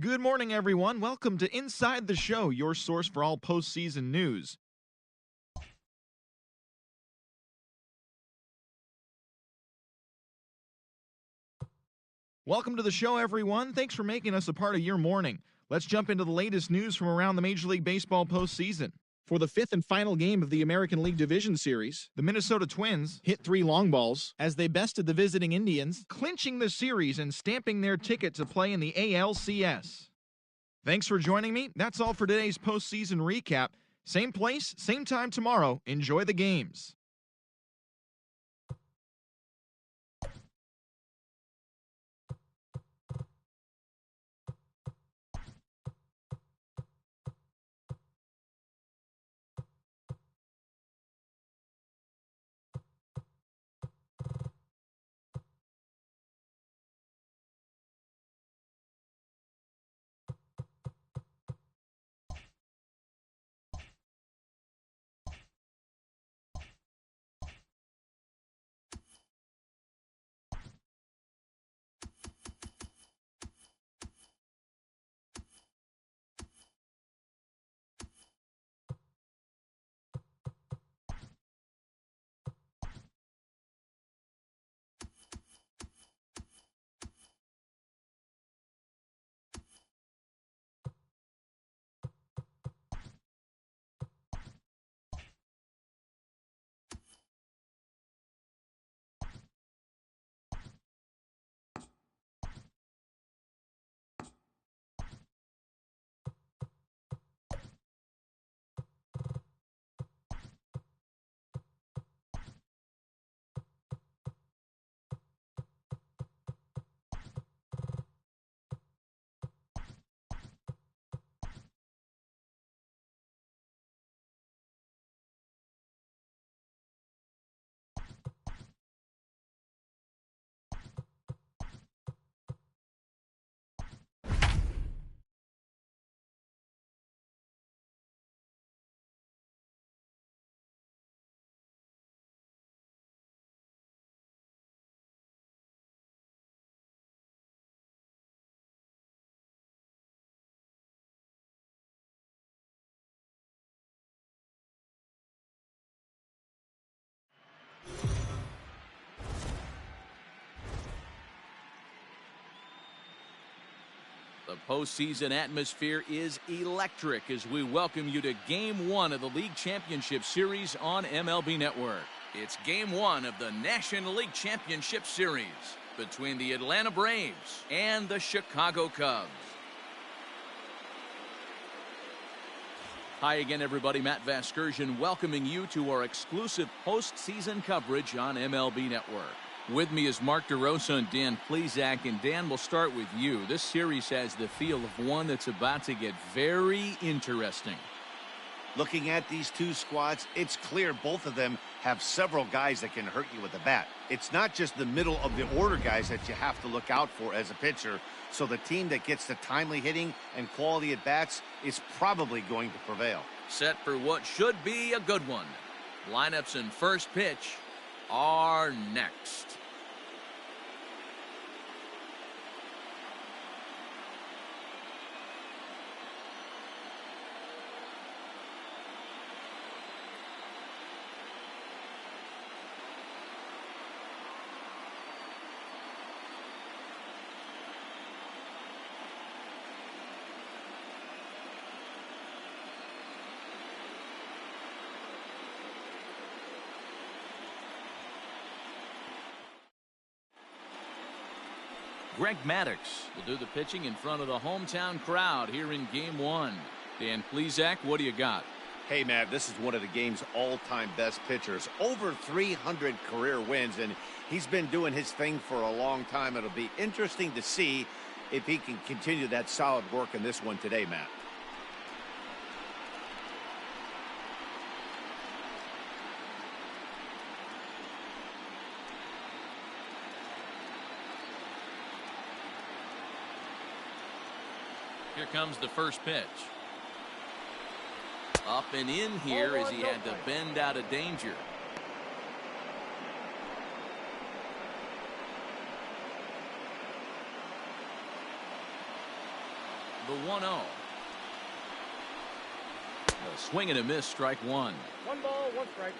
Good morning, everyone. Welcome to Inside the Show, your source for all postseason news. Welcome to the show, everyone. Thanks for making us a part of your morning. Let's jump into the latest news from around the Major League Baseball postseason. For the fifth and final game of the American League Division Series, the Minnesota Twins hit 3 long balls as they bested the visiting Indians, clinching the series and stamping their ticket to play in the NLCS. Thanks for joining me. That's all for today's postseason recap. Same place, same time tomorrow. Enjoy the games. The postseason atmosphere is electric as we welcome you to Game 1 of the League Championship Series on MLB Network. It's Game 1 of the National League Championship Series between the Atlanta Braves and the Chicago Cubs. Hi again, everybody. Matt Vasgersian welcoming you to our exclusive postseason coverage on MLB Network. With me is Mark DeRosa and Dan Plesac, and Dan, we'll start with you. This series has the feel of one that's about to get very interesting. Looking at these two squads, it's clear both of them have several guys that can hurt you with the bat. It's not just the middle of the order guys that you have to look out for as a pitcher, so the team that gets the timely hitting and quality at bats is probably going to prevail. Set for what should be a good one. Lineups and first pitch are next. Greg Maddux will do the pitching in front of the hometown crowd here in Game 1. Dan Plesac, what do you got? Hey, Matt, this is one of the game's all-time best pitchers. Over 300 career wins, and he's been doing his thing for a long time. It'll be interesting to see if he can continue that solid work in this one today, Matt. Here comes the first pitch. Up and in here as he had to bend out of danger. The 1-0. A swing and a miss, strike one. 1 ball, 1 strike.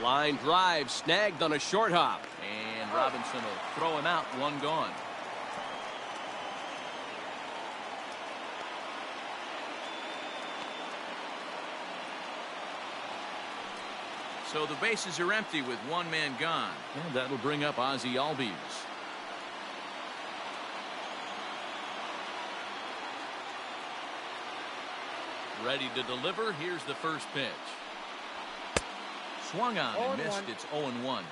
Line drive snagged on a short hop. And Robinson will throw him out. 1 gone. So the bases are empty with 1 man gone. And that'll bring up Ozzie Albies. Ready to deliver. Here's the first pitch. Swung on and missed. It's 0-1.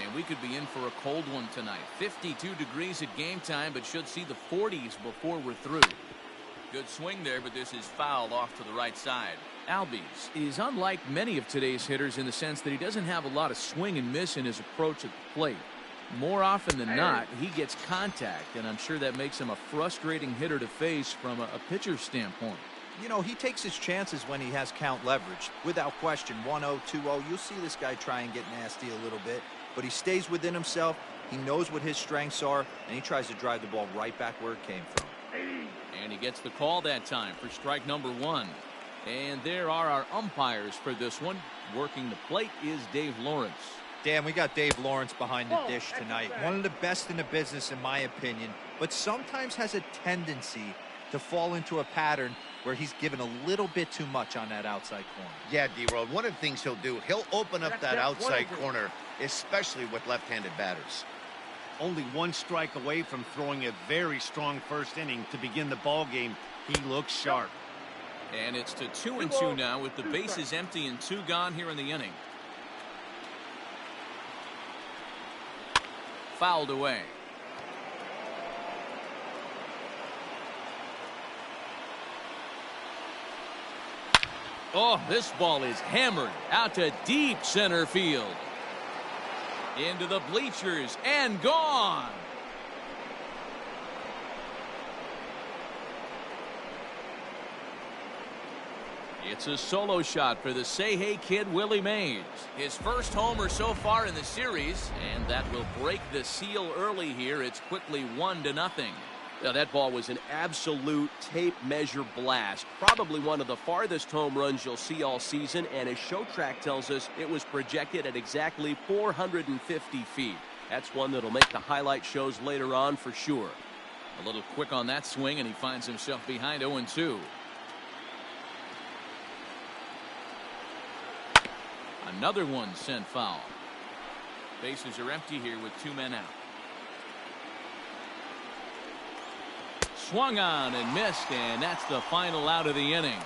And we could be in for a cold one tonight. 52 degrees at game time, but should see the 40s before we're through. Good swing there, but this is fouled off to the right side. Albies is unlike many of today's hitters in the sense that he doesn't have a lot of swing and miss in his approach at the plate. More often than not, he gets contact, and I'm sure that makes him a frustrating hitter to face from a pitcher's standpoint. You know, he takes his chances when he has count leverage. Without question, 1-0, 2-0, you'll see this guy try and get nasty a little bit, but he stays within himself. He knows what his strengths are, and he tries to drive the ball right back where it came from. And he gets the call that time for strike number 1. And there are our umpires for this one. Working the plate is Dave Lawrence. Dan, we got Dave Lawrence behind the dish tonight. One of the best in the business, in my opinion, but sometimes has a tendency to fall into a pattern where he's given a little bit too much on that outside corner. Yeah, D-Road, one of the things he'll do, he'll open up that outside corner, especially with left-handed batters. Only 1 strike away from throwing a very strong first inning to begin the ball game. He looks sharp. And it's to 2-2 now with the bases empty and 2 gone here in the inning. Fouled away. Oh, this ball is hammered out to deep center field. Into the bleachers and gone. It's a solo shot for the say-hey kid Willie Mays. His first homer so far in the series, and that will break the seal early here. It's quickly 1-0. Now, that ball was an absolute tape measure blast. Probably one of the farthest home runs you'll see all season, and as Show Track tells us, it was projected at exactly 450 feet. That's one that'll make the highlight shows later on for sure. A little quick on that swing, and he finds himself behind 0-2. Another one sent foul. Bases are empty here with 2 men out. Swung on and missed, and that's the final out of the inning.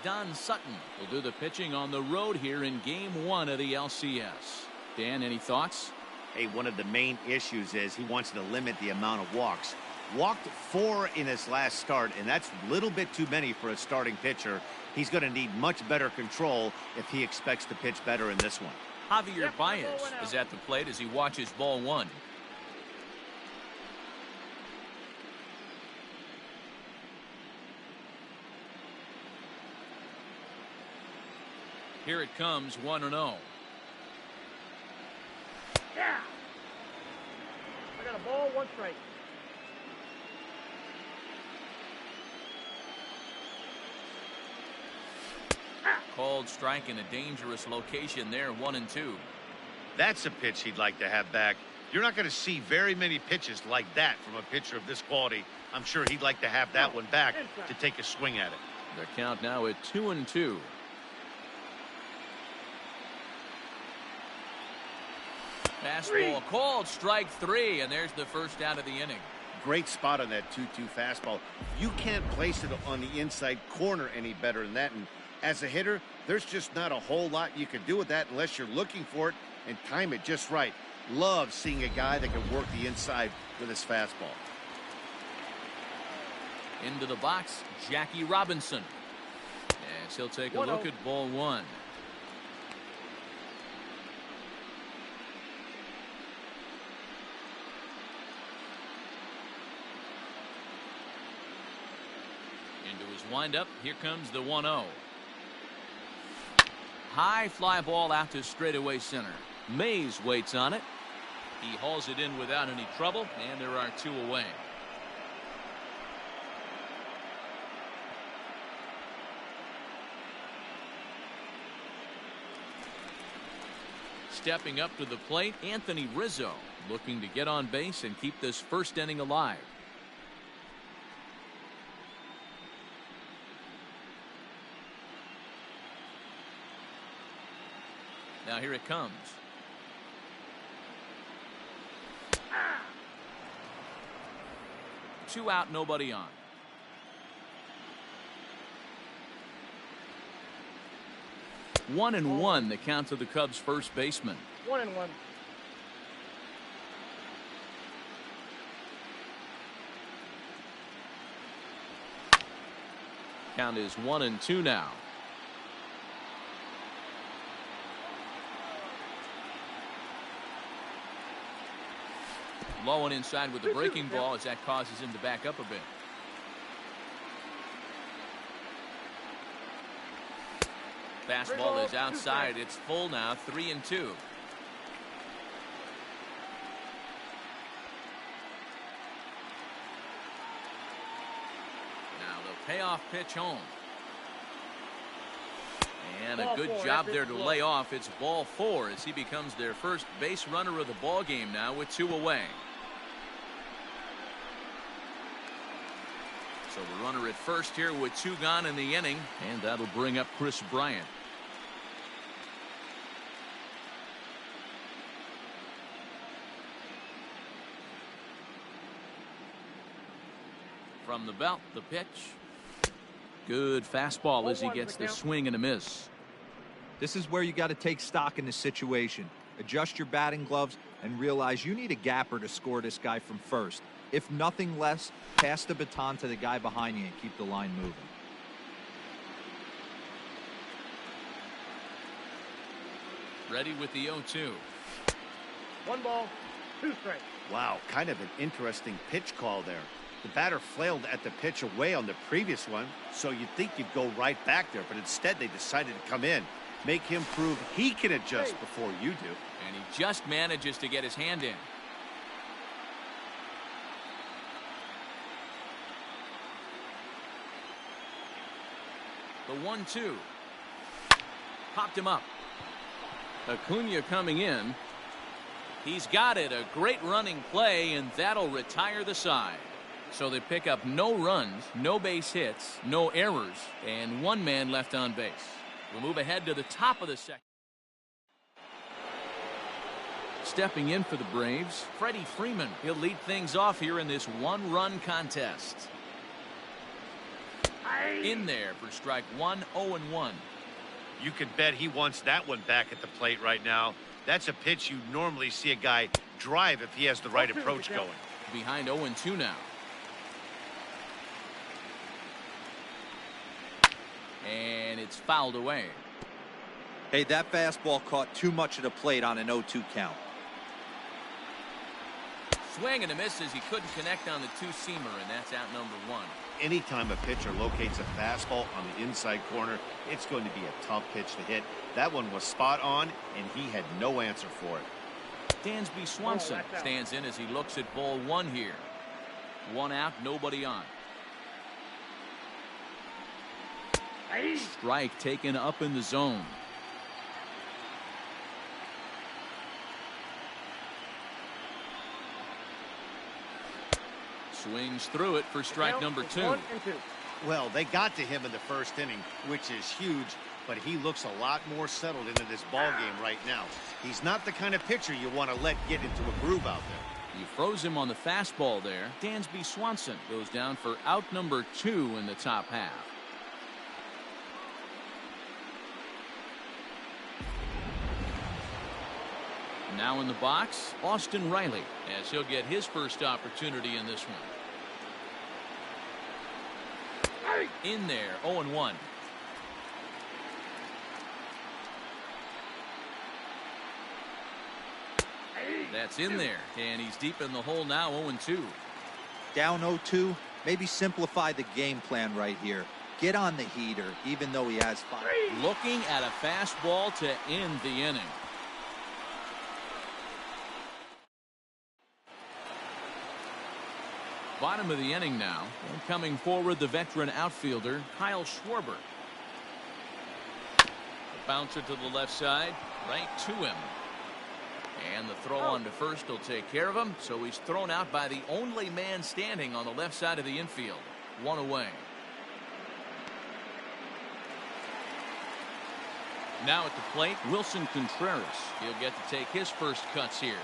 Don Sutton will do the pitching on the road here in Game 1 of the LCS. Dan, any thoughts? Hey, one of the main issues is he wants to limit the amount of walks. Walked 4 in his last start, and that's a little bit too many for a starting pitcher. He's going to need much better control if he expects to pitch better in this one. Javier Baez is at the plate as he watches ball 1. Here it comes, 1-0. Yeah. I got a ball, 1 strike. Called strike in a dangerous location there, 1-2. That's a pitch he'd like to have back. You're not going to see very many pitches like that from a pitcher of this quality. I'm sure he'd like to have that one back to take a swing at it. Their count now at 2-2. Fastball called strike 3, and there's the first out of the inning. Great spot on that 2-2 fastball. You can't place it on the inside corner any better than that. And as a hitter, there's just not a whole lot you can do with that unless you're looking for it and time it just right. Love seeing a guy that can work the inside with his fastball. Into the box, Jackie Robinson. As he'll take a look at ball 1. Into his windup. Here comes the 1-0. High fly ball out to straightaway center. Mays waits on it. He hauls it in without any trouble, and there are 2 away. Stepping up to the plate, Anthony Rizzo, looking to get on base and keep this first inning alive. Now here it comes. Two out, nobody on. One and one, the count to the Cubs' first baseman. 1-1. Count is 1-2 now. Low and inside with the breaking ball as that causes him to back up a bit. Fastball is outside. It's full now, 3-2. Now the payoff pitch home. And a good job there to lay off. It's ball 4 as he becomes their first base runner of the ball game now with 2 away. So the runner at first here with 2 gone in the inning, and that'll bring up Chris Bryant. From the belt, the pitch. Good fastball as he gets the swing and a miss. This is where you got to take stock in the situation. Adjust your batting gloves and realize you need a gapper to score this guy from first. If nothing less, pass the baton to the guy behind you and keep the line moving. Ready with the 0-2. 1 ball, 2 strikes. Wow, kind of an interesting pitch call there. The batter flailed at the pitch away on the previous one, so you'd think you'd go right back there, but instead they decided to come in, make him prove he can adjust before you do. And he just manages to get his hand in. The 1-2. Popped him up. Acuna coming in. He's got it. A great running play, and that'll retire the side. So they pick up no runs, no base hits, no errors, and 1 man left on base. We'll move ahead to the top of the second. Stepping in for the Braves, Freddie Freeman. He'll lead things off here in this 1-run contest. In there for strike 1, 0-1. You can bet he wants that one back at the plate right now. That's a pitch you normally see a guy drive if he has the right approach going. Behind 0-2 now. And it's fouled away. Hey, that fastball caught too much of the plate on an 0-2 count. Swing and a miss as he couldn't connect on the 2-seamer, and that's out number 1. Anytime a pitcher locates a fastball on the inside corner, it's going to be a tough pitch to hit. That one was spot on, and he had no answer for it. Dansby Swanson stands in as he looks at ball 1 here. 1 out, nobody on. Strike taken up in the zone. Swings through it for strike number 2. Well, they got to him in the first inning, which is huge, but he looks a lot more settled into this ball game right now. He's not the kind of pitcher you want to let get into a groove out there. You froze him on the fastball there. Dansby Swanson goes down for out number 2 in the top half. Now in the box, Austin Riley, as he'll get his first opportunity in this one. In there, 0-1. That's in there, and he's deep in the hole now, 0-2. Down 0-2, Maybe simplify the game plan right here. Get on the heater, even though he has 5. Looking at a fastball to end the inning. Bottom of the inning now. And coming forward, the veteran outfielder, Kyle Schwarber. The bouncer to the left side, right to him. And the throw on to first will take care of him. So he's thrown out by the only man standing on the left side of the infield. 1 away. Now at the plate, Wilson Contreras. He'll get to take his first cuts here.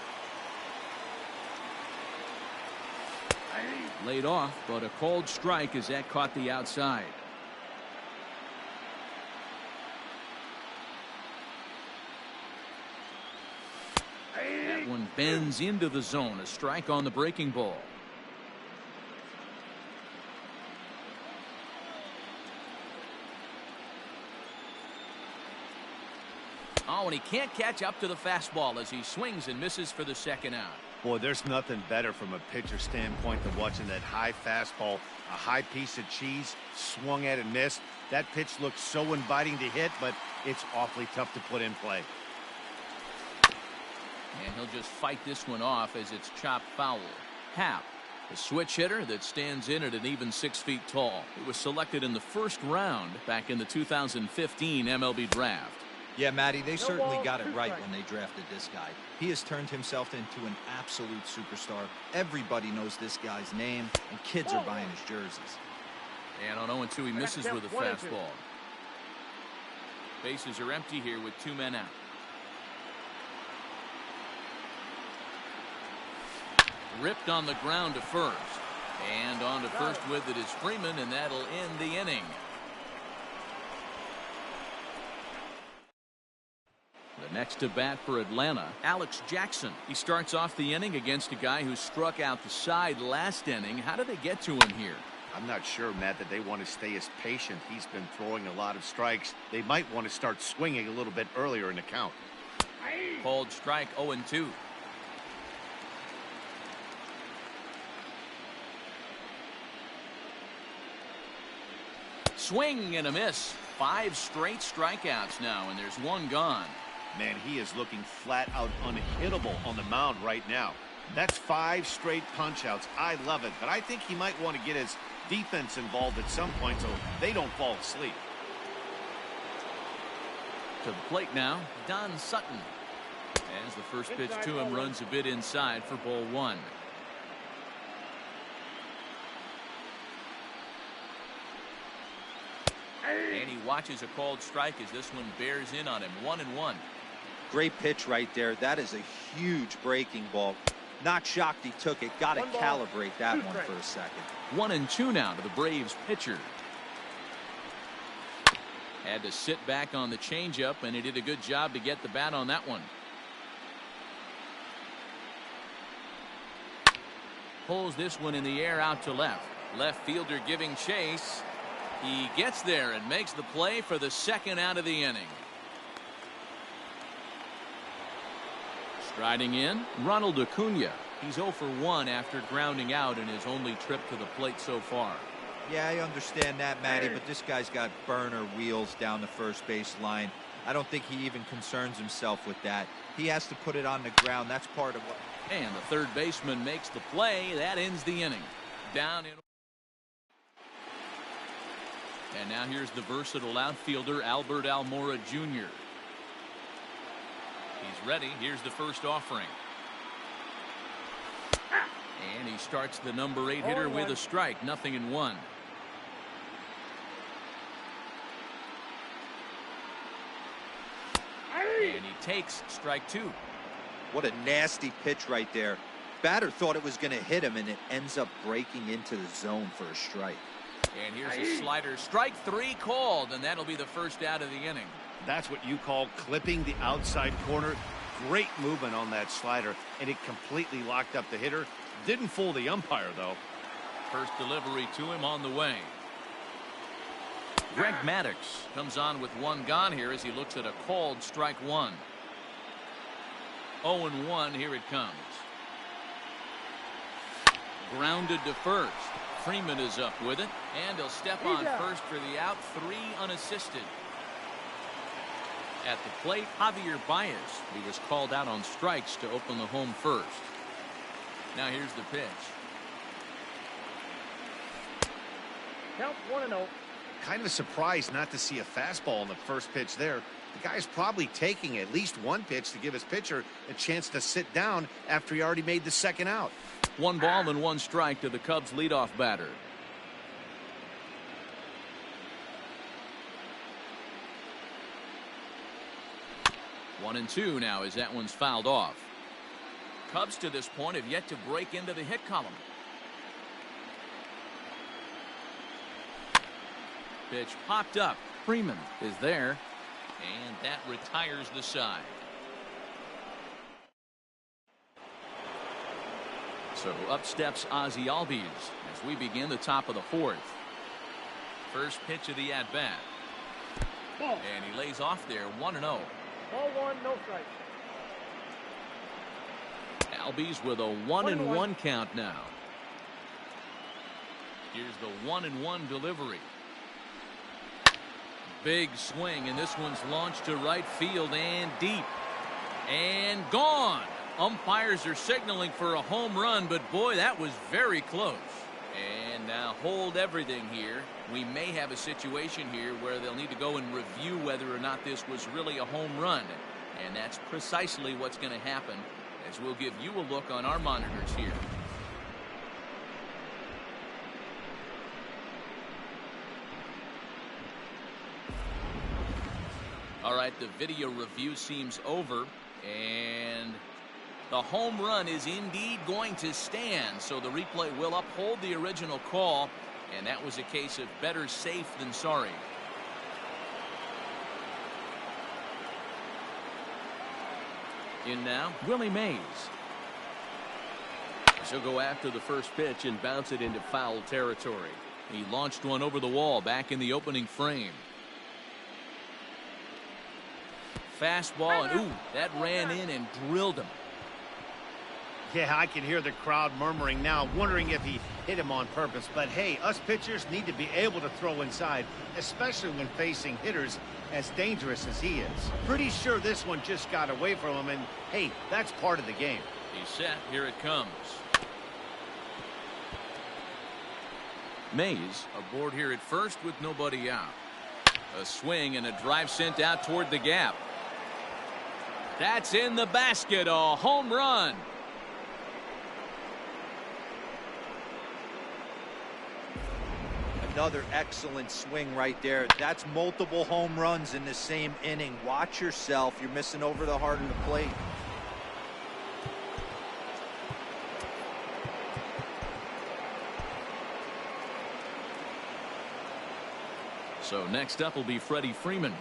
Laid off, but a called strike as that caught the outside. That one bends into the zone. A strike on the breaking ball. Oh, and he can't catch up to the fastball as he swings and misses for the second out. Boy, there's nothing better from a pitcher standpoint than watching that high fastball, a high piece of cheese, swung at and missed. That pitch looks so inviting to hit, but it's awfully tough to put in play. And he'll just fight this one off as it's chopped foul. Happ, a switch hitter that stands in at an even 6 feet tall. It was selected in the first round back in the 2015 MLB draft. Yeah, Matty, they certainly got it right when they drafted this guy. He has turned himself into an absolute superstar. Everybody knows this guy's name, and kids are buying his jerseys. And on 0-2, he misses with a fastball. Bases are empty here with 2 men out. Ripped on the ground to first. And on to first with it is Freeman, and that'll end the inning. The next to bat for Atlanta, Alex Jackson. He starts off the inning against a guy who struck out the side last inning. How did they get to him here? I'm not sure, Matt, that they want to stay as patient. He's been throwing a lot of strikes. They might want to start swinging a little bit earlier in the count. Called strike 0-2. Swing and a miss. 5 straight strikeouts now, and there's 1 gone. Man, he is looking flat out unhittable on the mound right now. That's 5 straight punch-outs. I love it, but I think he might want to get his defense involved at some point so they don't fall asleep. To the plate now, Don Sutton. As the first pitch to him runs a bit inside for ball 1. And he watches a called strike as this one bears in on him. 1-1. Great pitch right there. That is a huge breaking ball. Not shocked he took it. Got to calibrate that one for a second. 1-2 now to the Braves pitcher. Had to sit back on the changeup, and he did a good job to get the bat on that one. Pulls this one in the air out to left. Left fielder giving chase. He gets there and makes the play for the second out of the inning. Striding in, Ronald Acuna. He's 0 for 1 after grounding out in his only trip to the plate so far. Yeah, I understand that, Matty, but this guy's got burner wheels down the first base line. I don't think he even concerns himself with that. He has to put it on the ground. That's part of what. And the third baseman makes the play. That ends the inning. Down in. And now here's the versatile outfielder, Albert Almora Jr. He's ready. Here's the first offering. And he starts the number 8 hitter with a strike. 0-1. And he takes strike 2. What a nasty pitch right there. Batter thought it was going to hit him, and it ends up breaking into the zone for a strike. And here's a slider. Strike 3 called, and that'll be the first out of the inning. That's what you call clipping the outside corner. Great movement on that slider, and it completely locked up the hitter. Didn't fool the umpire, though. First delivery to him on the way. Greg Maddux comes on with 1 gone here as he looks at a called strike 1. 0-1. Here it comes. Grounded to first. Freeman is up with it, and he'll step on first for the out, 3 unassisted. At the plate, Javier Baez. He was called out on strikes to open the home first. Now here's the pitch. Count 1-0. Kind of surprised not to see a fastball on the first pitch there. The guy's probably taking at least one pitch to give his pitcher a chance to sit down after he already made the second out. 1 ball and 1 strike to the Cubs leadoff batter. One and 2 now as that one's fouled off. Cubs to this point have yet to break into the hit column. Pitch popped up. Freeman is there, and that retires the side. So up steps Ozzie Albies as we begin the top of the 4th. First pitch of the at-bat. And he lays off there, 1-0. Ball 1, no strikes. Albies with a 1-1 count now. Here's the 1-1 delivery. Big swing, and this one's launched to right field and deep. And gone. Umpires are signaling for a home run, but boy, that was very close. And now hold everything here. We may have a situation here where they'll need to go and review whether or not this was really a home run. And that's precisely what's going to happen, as we'll give you a look on our monitors here. All right, the video review seems over, and the home run is indeed going to stand, so the replay will uphold the original call, and that was a case of better safe than sorry. In now, Willie Mays. He'll go after the first pitch and bounce it into foul territory. He launched one over the wall back in the opening frame. Fastball, and ooh, that ran in and drilled him. Yeah, I can hear the crowd murmuring now, wondering if he hit him on purpose. But hey, us pitchers need to be able to throw inside, especially when facing hitters as dangerous as he is. Pretty sure this one just got away from him, and hey, that's part of the game. He's set. Here it comes. Mays aboard here at first with nobody out. A swing and a drive sent out toward the gap. That's in the basket. A home run. Another excellent swing right there. That's multiple home runs in the same inning. Watch yourself. You're missing over the heart of the plate. So next up will be Freddie Freeman.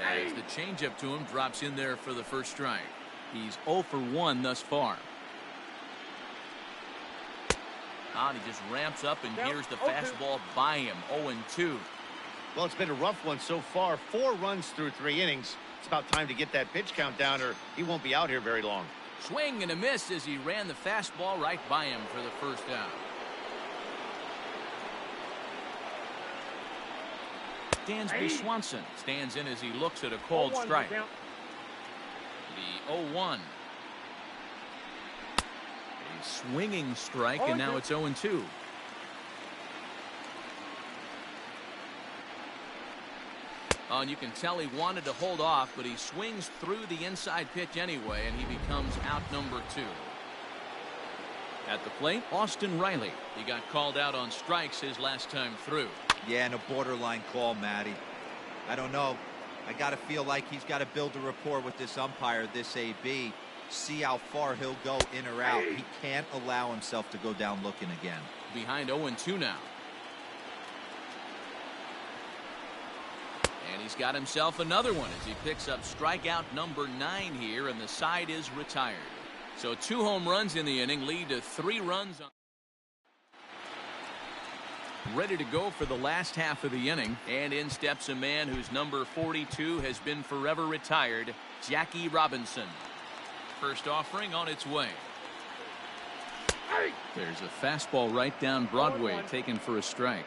As the changeup to him drops in there for the first strike. He's 0 for 1 thus far. He just ramps up, and here's the fastball by him. 0-2. Well, it's been a rough one so far. 4 runs through 3 innings. It's about time to get that pitch count down, or he won't be out here very long. Swing and a miss as he ran the fastball right by him for the first out. Dansby Swanson stands in as he looks at a cold strike. The 0-1. A swinging strike, and now it's 0-2. Oh, and you can tell he wanted to hold off, but he swings through the inside pitch anyway, and he becomes out number 2. At the plate, Austin Riley. He got called out on strikes his last time through. Yeah, and a borderline call, Matty. I don't know. I got to feel like he's got to build a rapport with this umpire, this AB. See how far he'll go in or out. He can't allow himself to go down looking again. Behind 0-2 now. And he's got himself another one as he picks up strikeout number 9 here, and the side is retired. So 2 home runs in the inning lead to 3 runs. Ready to go for the last half of the inning, and in steps a man whose number 42 has been forever retired, Jackie Robinson. First offering on its way. There's a fastball right down Broadway, taken for a strike.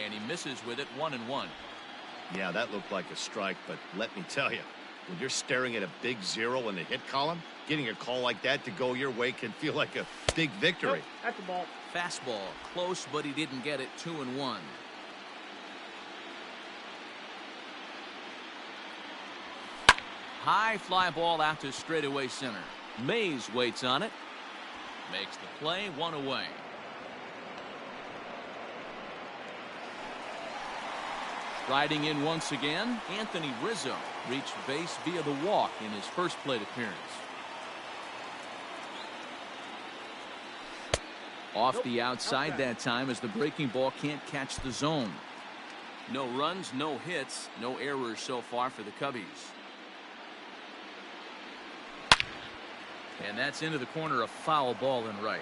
And he misses with it, 1-1. Yeah, that looked like a strike, but let me tell you, when you're staring at a big 0 in the hit column, getting a call like that to go your way can feel like a big victory. Nope, that's a ball. Fastball, close, but he didn't get it, 2-1. High fly ball out to straightaway center. Mays waits on it. Makes the play, 1 away. Riding in once again, Anthony Rizzo reached base via the walk in his first plate appearance. Off the outside that time as the breaking ball can't catch the zone. No runs, no hits, no errors so far for the Cubbies. And that's into the corner, a foul ball in right.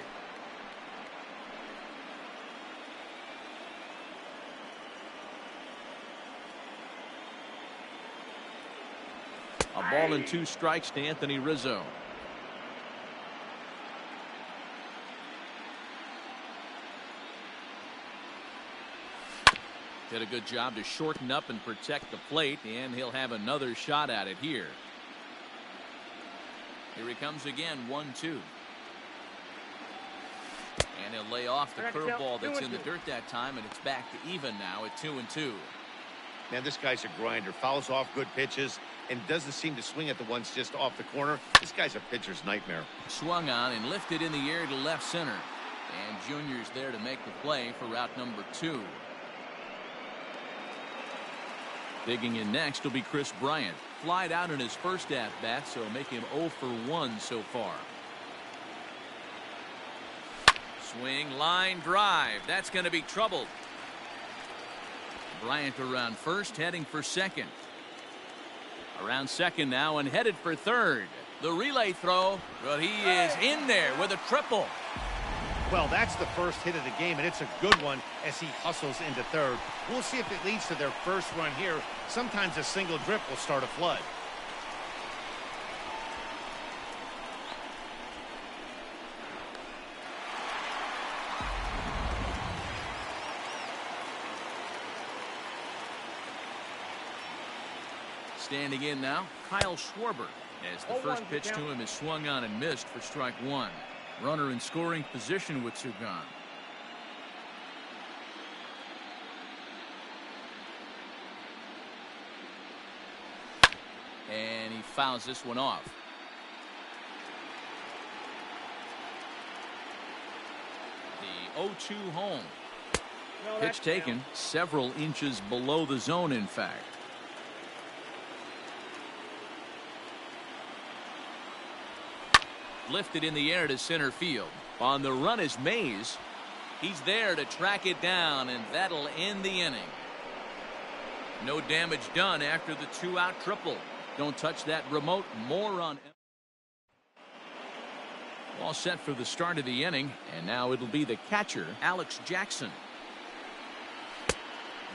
A ball and 2 strikes to Anthony Rizzo. Did a good job to shorten up and protect the plate, and he'll have another shot at it here. Here he comes again, 1-2. And he'll lay off the curveball that's in the dirt that time, and it's back to even now at 2-2. Man, this guy's a grinder. Fouls off good pitches and doesn't seem to swing at the ones just off the corner. This guy's a pitcher's nightmare. Swung on and lifted in the air to left center. And Junior's there to make the play for route number 2. Digging in next will be Chris Bryant. Flied out in his first at-bat, so make him 0 for 1 so far. Swing, line, drive. That's going to be troubled. Bryant around first, heading for second. Around second now and headed for third. The relay throw, but he is in there with a triple. Well, that's the first hit of the game, and it's a good one as he hustles into third. We'll see if it leads to their first run here. Sometimes a single drip will start a flood. Standing in now, Kyle Schwarber, as the first pitch to him is swung on and missed for strike 1. Runner in scoring position with Sugan. And he fouls this one off. The 0-2 home. Pitch taken several inches below the zone, in fact. Lifted in the air to center field. On the run is Mays. He's there to track it down, and that'll end the inning. No damage done after the 2-out triple. Don't touch that remote. More on. All set for the start of the inning, and now it'll be the catcher, Alex Jackson.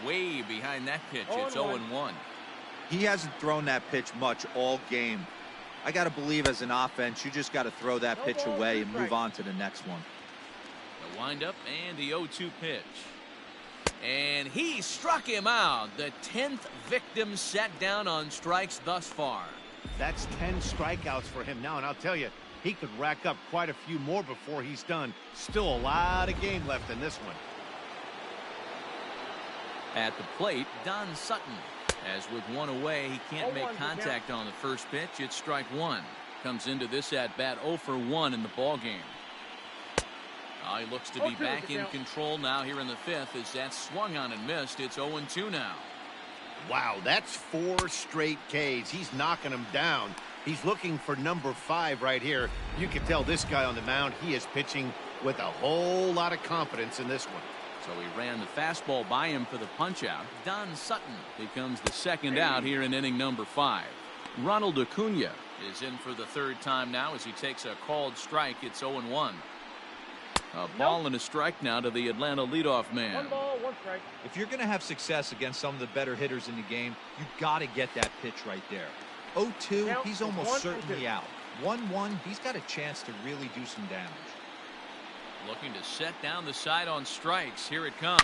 Way behind that pitch. It's 0-1. He hasn't thrown that pitch much all game. I got to believe as an offense, you just got to throw that pitch away and move on to the next one. The windup and the 0-2 pitch. And he struck him out. The 10th victim set down on strikes thus far. That's 10 strikeouts for him now, and I'll tell you, he could rack up quite a few more before he's done. Still a lot of game left in this one. At the plate, Don Sutton. As with one away, he can't make contact on the first pitch. It's strike 1. Comes into this at-bat 0 for 1 in the ballgame. He looks to be back in control now here in the 5th as that's swung on and missed. It's 0-2 now. Wow, that's 4 straight Ks. He's knocking them down. He's looking for number 5 right here. You can tell this guy on the mound, he is pitching with a whole lot of confidence in this one. So he ran the fastball by him for the punch-out. Don Sutton becomes the second out here in inning number 5. Ronald Acuna is in for the 3rd time now as he takes a called strike. It's 0-1. A ball and a strike now to the Atlanta leadoff man. 1 ball, 1 strike. If you're going to have success against some of the better hitters in the game, you got to get that pitch right there. 0-2, Now, he's 1 almost and certainly 2. out. 1-1, he's got a chance to really do some damage. Looking to set down the side on strikes. Here it comes.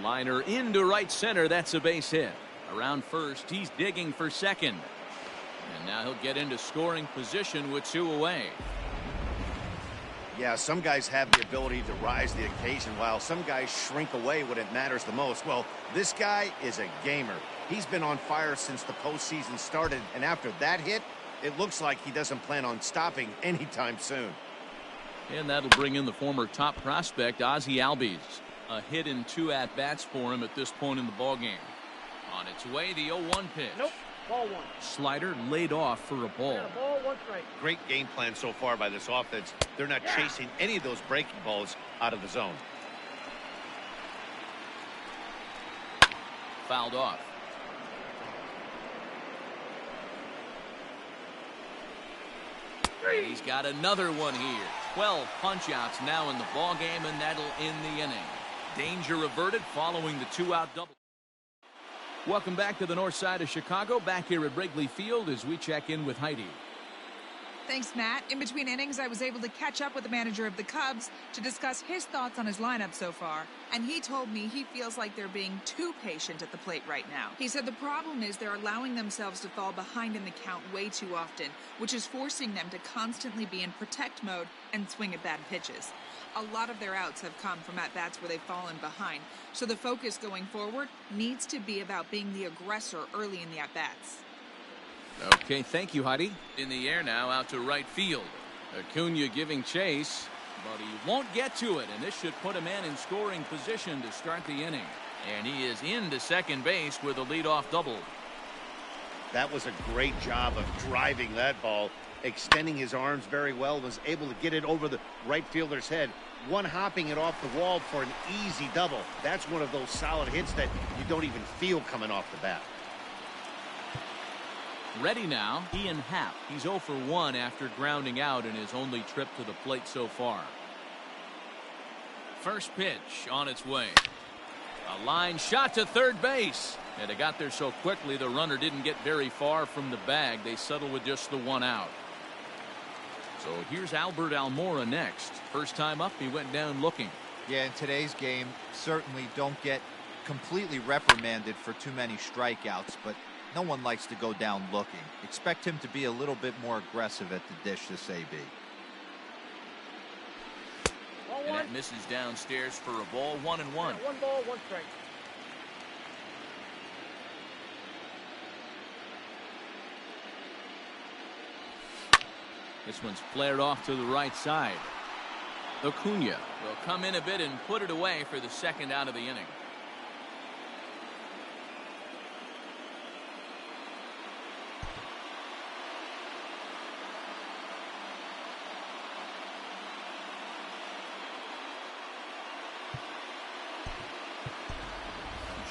Liner into right center. That's a base hit. Around first, he's digging for second. And now he'll get into scoring position with 2 away. Yeah, some guys have the ability to rise the occasion while some guys shrink away when it matters the most. Well, this guy is a gamer. He's been on fire since the postseason started, and after that hit, it looks like he doesn't plan on stopping anytime soon. And that'll bring in the former top prospect, Ozzie Albies. A hit in 2 at-bats for him at this point in the ballgame. On its way, the 0-1 pitch. Nope. Ball 1. Slider laid off for a ball. Yeah, ball, 1 strike. Great game plan so far by this offense. They're not chasing any of those breaking balls out of the zone. Fouled off. And he's got another one here. 12 punch-outs now in the ballgame, and that'll end the inning. Danger averted following the 2-out double. Welcome back to the north side of Chicago, back here at Wrigley Field as we check in with Heidi. Thanks, Matt. In between innings, I was able to catch up with the manager of the Cubs to discuss his thoughts on his lineup so far. And he told me he feels like they're being too patient at the plate right now. He said the problem is they're allowing themselves to fall behind in the count way too often, which is forcing them to constantly be in protect mode and swing at bad pitches. A lot of their outs have come from at-bats where they've fallen behind, so the focus going forward needs to be about being the aggressor early in the at-bats. Okay, thank you, Heidi. In the air now, out to right field. Acuna giving chase, but he won't get to it, and this should put a man in scoring position to start the inning. And he is into second base with a leadoff double. That was a great job of driving that ball, extending his arms very well, was able to get it over the right fielder's head, one-hopping it off the wall for an easy double. That's one of those solid hits that you don't even feel coming off the bat. Ready now, Ian Happ. He's 0 for 1 after grounding out in his only trip to the plate so far. First pitch on its way. A line shot to third base. And it got there so quickly the runner didn't get very far from the bag. They settled with just the 1 out. So here's Albert Almora next. First time up, he went down looking. Yeah, in today's game, certainly don't get completely reprimanded for too many strikeouts, but no one likes to go down looking. Expect him to be a little bit more aggressive at the dish this AB. Ball And 1. that misses downstairs for a ball. 1-1. Yeah, 1 ball, 1 strike. This one's flared off to the right side. Acuna will come in a bit and put it away for the second out of the inning.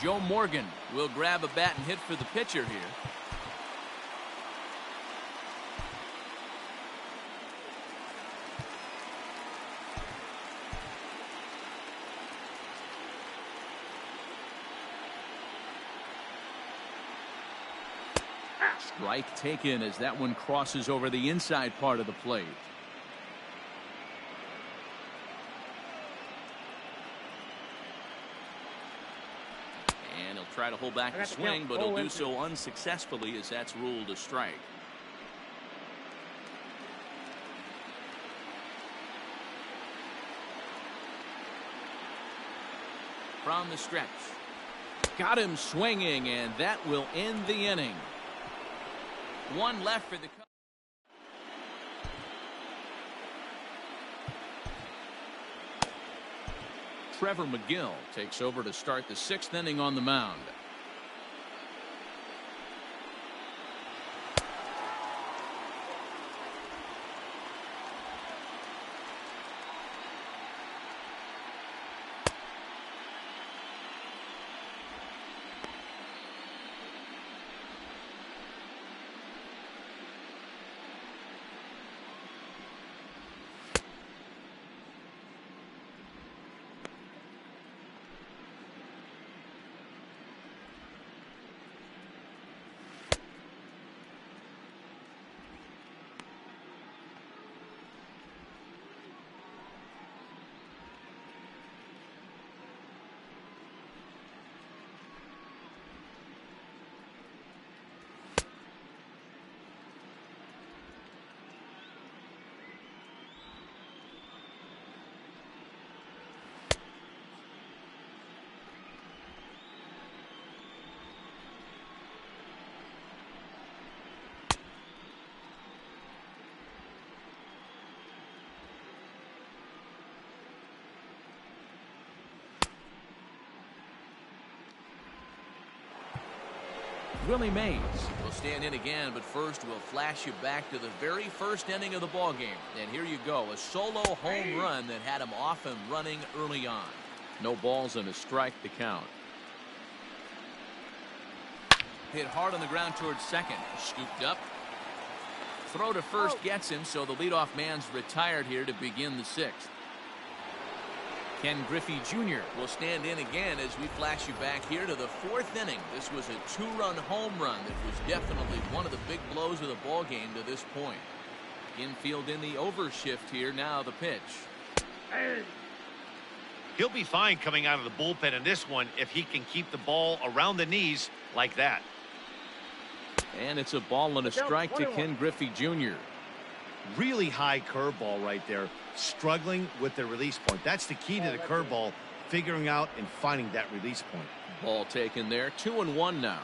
Joe Morgan will grab a bat and hit for the pitcher here. Strike taken as that one crosses over the inside part of the plate. And he'll try to hold back the swing, but he'll do so unsuccessfully as that's ruled a strike. From the stretch. Got him swinging, and that will end the inning. 1 left for the Cubs. Trevor McGill takes over to start the 6th inning on the mound. Willie Mays will stand in again, but first we'll flash you back to the very first inning of the ball game. And here you go, a solo home run that had him off and running early on. No balls and a strike to count. Hit hard on the ground towards second. Scooped up. Throw to first gets him, so the leadoff man's retired here to begin the sixth. Ken Griffey Jr. will stand in again as we flash you back here to the fourth inning. This was a two-run home run that was definitely one of the big blows of the ball game to this point. Infield in the overshift here. Now the pitch. He'll be fine coming out of the bullpen in this one if he can keep the ball around the knees like that. And it's a ball and a strike to Ken Griffey Jr. Really high curveball right there. Struggling with the release point. That's the key to the curveball, figuring out and finding that release point. Ball taken there. 2-1 now.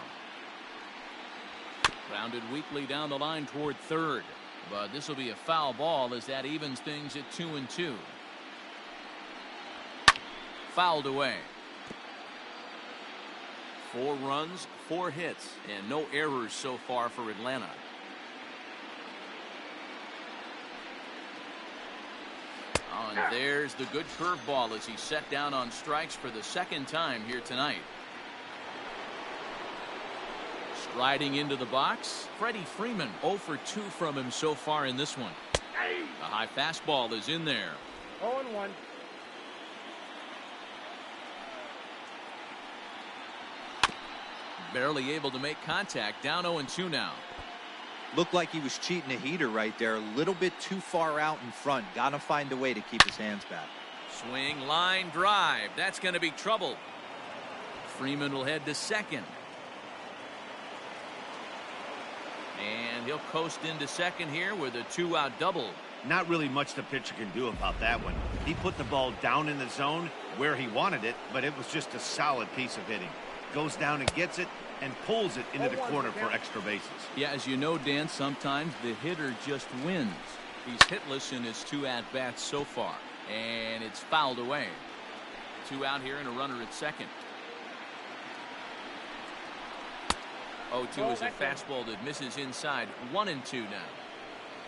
Grounded weakly down the line toward third. But this will be a foul ball as that evens things at 2-2. Fouled away. 4 runs, 4 hits, and no errors so far for Atlanta. Oh, and there's the good curveball as he set down on strikes for the second time here tonight. Striding into the box, Freddie Freeman 0 for 2 from him so far in this one. The high fastball is in there. 0-1. Barely able to make contact. Down 0-2 now. Looked like he was cheating a heater right there. A little bit too far out in front. Got to find a way to keep his hands back. Swing, line, drive. That's going to be trouble. Freeman will head to second. And he'll coast into second here with a 2-out double. Not really much the pitcher can do about that one. He put the ball down in the zone where he wanted it, but it was just a solid piece of hitting. Goes down and gets it and pulls it into the corner for extra bases. Yeah, as you know, Dan, sometimes the hitter just wins. He's hitless in his 2 at-bats so far. And it's fouled away. 2 out here and a runner at second. 0-2 is a fastball that misses inside. 1-2 now.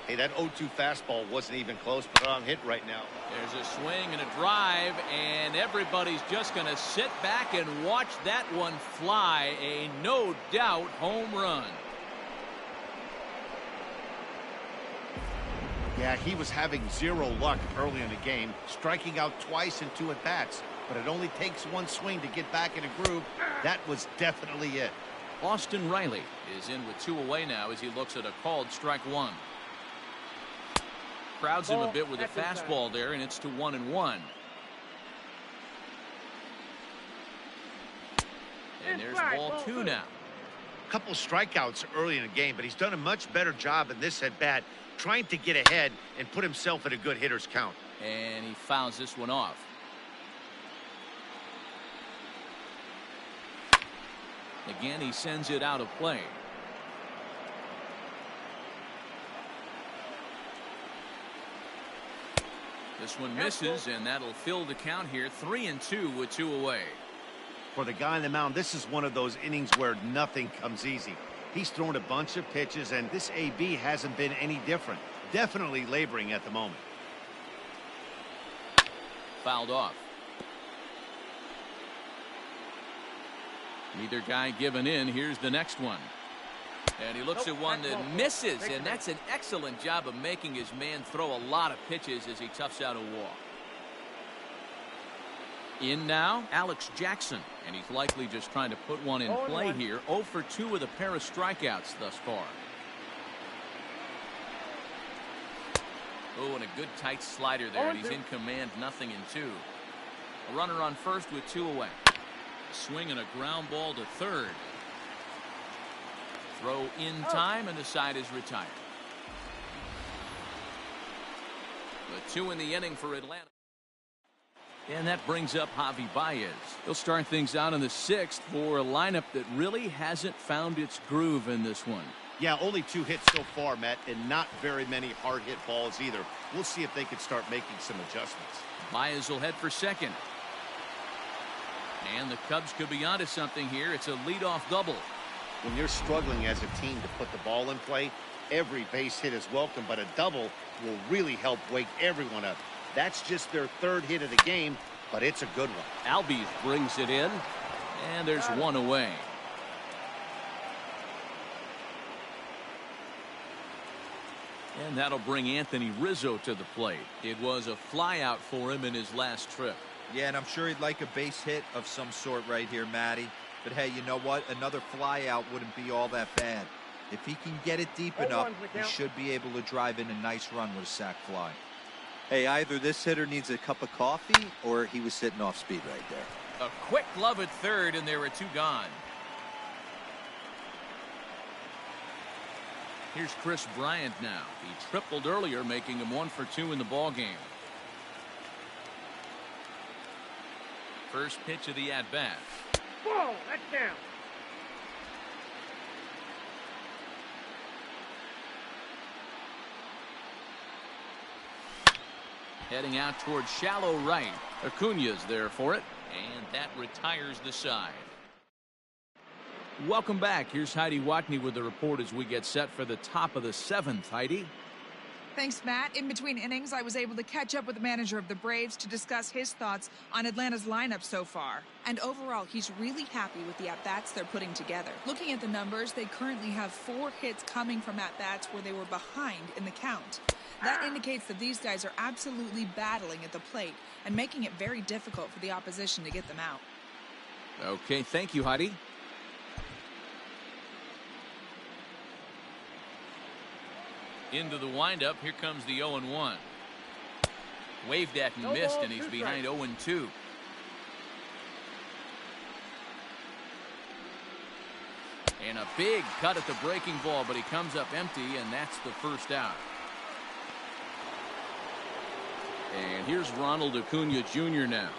Hey, that 0-2 fastball wasn't even close, but on hit right now. There's a swing and a drive, and everybody's just going to sit back and watch that one fly. A no-doubt home run. Yeah, he was having zero luck early in the game, striking out twice in 2 at-bats. But it only takes one swing to get back in a groove. That was definitely it. Austin Riley is in with 2 away now as he looks at a called strike 1. Crowds him a bit with a fastball there, and it's to 1-1. And there's ball 2 now. A couple strikeouts early in the game, but he's done a much better job in this at-bat trying to get ahead and put himself in a good hitter's count. And he fouls this one off. Again, he sends it out of play. This one misses, and that'll fill the count here. 3-2 with 2 away. For the guy on the mound, this is one of those innings where nothing comes easy. He's thrown a bunch of pitches, and this AB hasn't been any different. Definitely laboring at the moment. Fouled off. Neither guy giving in. Here's the next one. And he looks at one that misses, and that's an excellent job of making his man throw a lot of pitches as he toughs out a walk. In now, Alex Jackson, and he's likely just trying to put one in play here. 0 for 2 with a pair of strikeouts thus far. Oh, and a good tight slider there, and he's in command, 0-2. A runner on first with 2 away. Swing and a ground ball to third. Throw in time, and the side is retired. The 2 in the inning for Atlanta. And that brings up Javi Baez. He'll start things out in the 6th for a lineup that really hasn't found its groove in this one. Yeah, only 2 hits so far, Matt, and not very many hard hit balls either. We'll see if they can start making some adjustments. Baez will head for second. And the Cubs could be onto something here. It's a leadoff double. when you're struggling as a team to put the ball in play, every base hit is welcome, but a double will really help wake everyone up. That's just their third hit of the game, but it's a good one. Albies brings it in, and there's one away. And that'll bring Anthony Rizzo to the plate. It was a flyout for him in his last trip. Yeah, and I'm sure he'd like a base hit of some sort right here, Matty. But hey, you know what? Another flyout wouldn't be all that bad. If he can get it deep enough, he should be able to drive in a nice run with a sac fly. Hey, either this hitter needs a cup of coffee or he was sitting off speed right there. A quick glove at third, and there were two gone. Here's Chris Bryant now. He tripled earlier, making him 1 for 2 in the ballgame. First pitch of the at-bat. Ball, that's down. Heading out towards shallow right. Acuna's there for it, and that retires the side. Welcome back. Here's Heidi Watney with the report as we get set for the top of the 7th. Heidi? Thanks, Matt. In between innings, I was able to catch up with the manager of the Braves to discuss his thoughts on Atlanta's lineup so far. And overall, he's really happy with the at-bats they're putting together. Looking at the numbers, they currently have 4 hits coming from at-bats where they were behind in the count. That indicates that these guys are absolutely battling at the plate and making it very difficult for the opposition to get them out. Okay, thank you, Heidi. Into the windup, here comes the 0-1. Waved at and missed, and he's behind 0-2. And a big cut at the breaking ball, but he comes up empty, and that's the first out. And here's Ronald Acuna Jr. now.